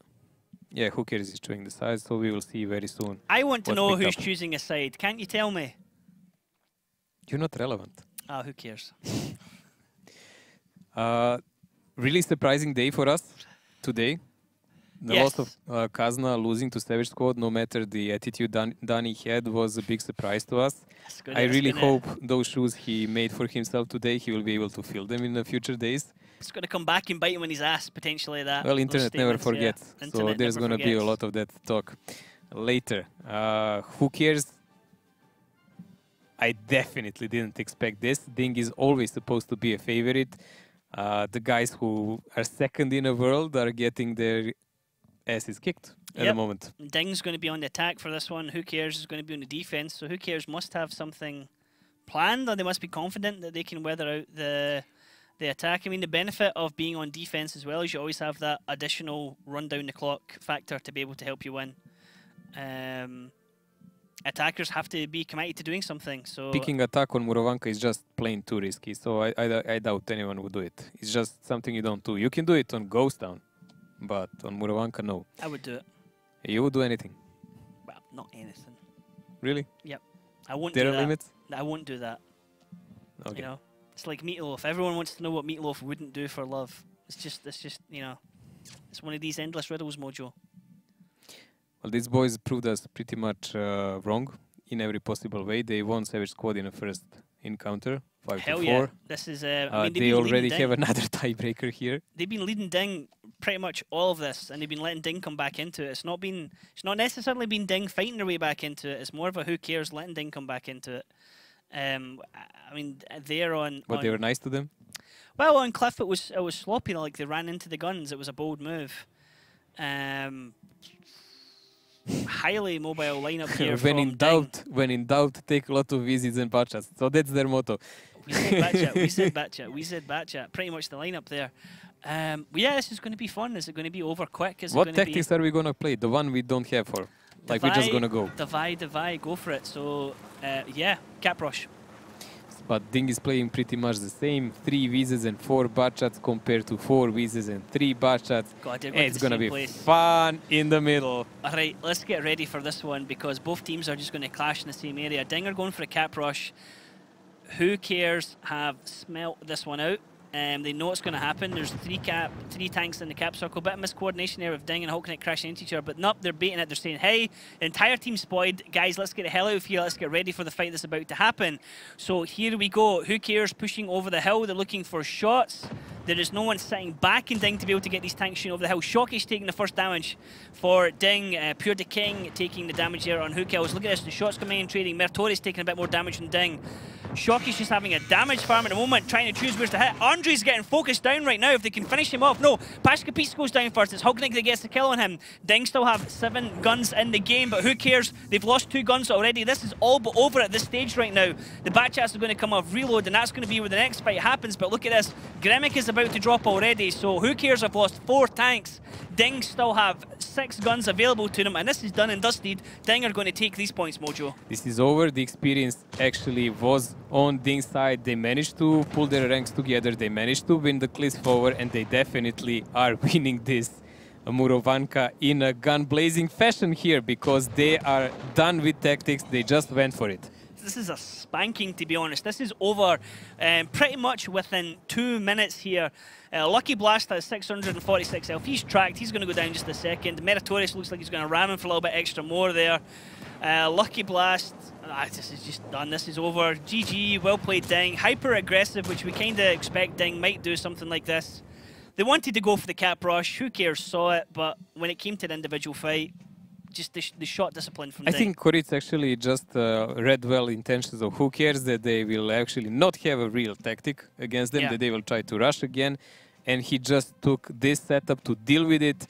yeah, Who Cares is choosing the side, so we will see very soon. I want to know who's choosing a side. Can't you tell me? You're not relevant. Ah, who cares? Really surprising day for us today. The loss of Kazna losing to Savage Squad, no matter the attitude Dani had, was a big surprise to us. I really hope those shoes he made for himself today, he will be able to fill them in the future days. It's going to come back and bite him in his ass, potentially. Well, internet never forgets, yeah. so there's going to be a lot of that talk later. Who Cares? I definitely didn't expect this. Ding is always supposed to be a favorite. The guys who are second in the world are getting their asses kicked at the moment. Ding's going to be on the attack for this one. Who Cares is going to be on the defense. So Who Cares must have something planned, or they must be confident that they can weather out the attack. I mean, the benefit of being on defense as well is you always have that additional run down the clock factor to be able to help you win. Attackers have to be committed to doing something. So picking attack on Murovanka is just plain too risky. So I doubt anyone would do it. It's just something you don't do. You can do it on Ghost Town, but on Murovanka, no. I would do it. You would do anything? Well, not anything. Really? Yep. I won't do that. There are limits? I won't do that. Okay. You know, it's like Meatloaf. Everyone wants to know what Meatloaf wouldn't do for love. It's just you know, it's one of these endless riddles, Mojo. Well, these boys proved us pretty much wrong in every possible way. They won Savage Squad in the first encounter, 5-4. Hell yeah! This is. I mean, they already have another tiebreaker here. They've been leading Ding pretty much all of this, and they've been letting Ding come back into it. It's not necessarily been Ding fighting their way back into it. It's more of a who cares, letting Ding come back into it. I mean, they're on. But they were nice to them. Well, on Cliff, it was sloppy. Like they ran into the guns. It was a bold move. Highly mobile lineup here. When in doubt, take a lot of visits and patchas. So that's their motto. We said batchat. We said batchat. Pretty much the lineup there. Yeah, this is going to be fun. Is it going to be over quick? What tactics are we going to play? The one we don't have for. Like we're just going to go. Divide, go for it. So, yeah, cap rush. But Ding is playing pretty much the same. 3 visits and 4 batchats compared to 4 visits and 3 batchats. It's going to be fun in the middle. All right, let's get ready for this one because both teams are just going to clash in the same area. Ding are going for a cap rush. Who cares have smelt this one out. They know it's going to happen. There's 3 tanks in the cap circle. Bit of miscoordination there with Ding and Hulknet crashing into each other. But nope, they're baiting it. They're saying, hey, the entire team's spoiled. Guys, let's get the hell out of here. Let's get ready for the fight that's about to happen. So here we go. Who cares pushing over the hill? They're looking for shots. There is no one sitting back in Ding to be able to get these tanks shooting over the hill. Shockey's taking the first damage for Ding. Pure the King taking the damage here on Who Kills. Look at this. The shots coming in trading. Mertori's taking a bit more damage than Ding. Shockey's just having a damage farm at the moment, trying to choose where to hit. Andre's getting focused down right now if they can finish him off. No, Pashka goes down first. It's Hognick that gets the kill on him. Ding still have 7 guns in the game, but who cares? They've lost 2 guns already. This is all but over at this stage right now. The batchats are going to come off reload, and that's going to be where the next fight happens. But look at this. Gremic is about to drop already, so who cares? I've lost 4 tanks. Ding still have 6 guns available to them, and this is done and dusted. Ding are going to take these points, Mojo. This is over. The experience actually was on Ding's side. They managed to pull their ranks together. They managed to win the cliff over, and they definitely are winning this Murovanka in a gun-blazing fashion here because they are done with tactics. They just went for it. This is a spanking, to be honest. This is over pretty much within 2 minutes here. Lucky Blast has 646 health. He's tracked. He's going to go down just a second. Meritorious looks like he's going to ram him for a little bit extra more there. Lucky Blast, this is just done. This is over. GG, well played Ding. Hyper aggressive, which we kind of expect Ding might do something like this. They wanted to go for the cap rush. Who cares saw it, but when it came to the individual fight, just the shot discipline from Ding. I think Koritz actually just read well intentions of Who Cares that they will actually not have a real tactic against them, that they will try to rush again. And he just took this setup to deal with it.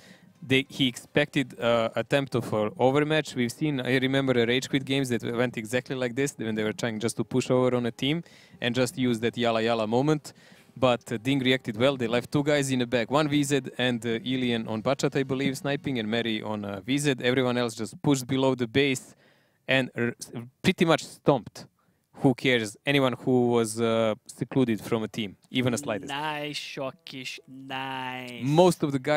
He expected attempt of an overmatch. We've seen, I remember Rage Quit games that went exactly like this, when they were trying just to push over on a team and just use that yalla yalla moment. But Ding reacted well. They left 2 guys in the back. 1 VZ and Ilian on Bachat, I believe, sniping, and Mary on VZ. Everyone else just pushed below the base and pretty much stomped. Who cares? Anyone who was secluded from a team, even a slightest. Nice, Shockish, nice. Most of the guys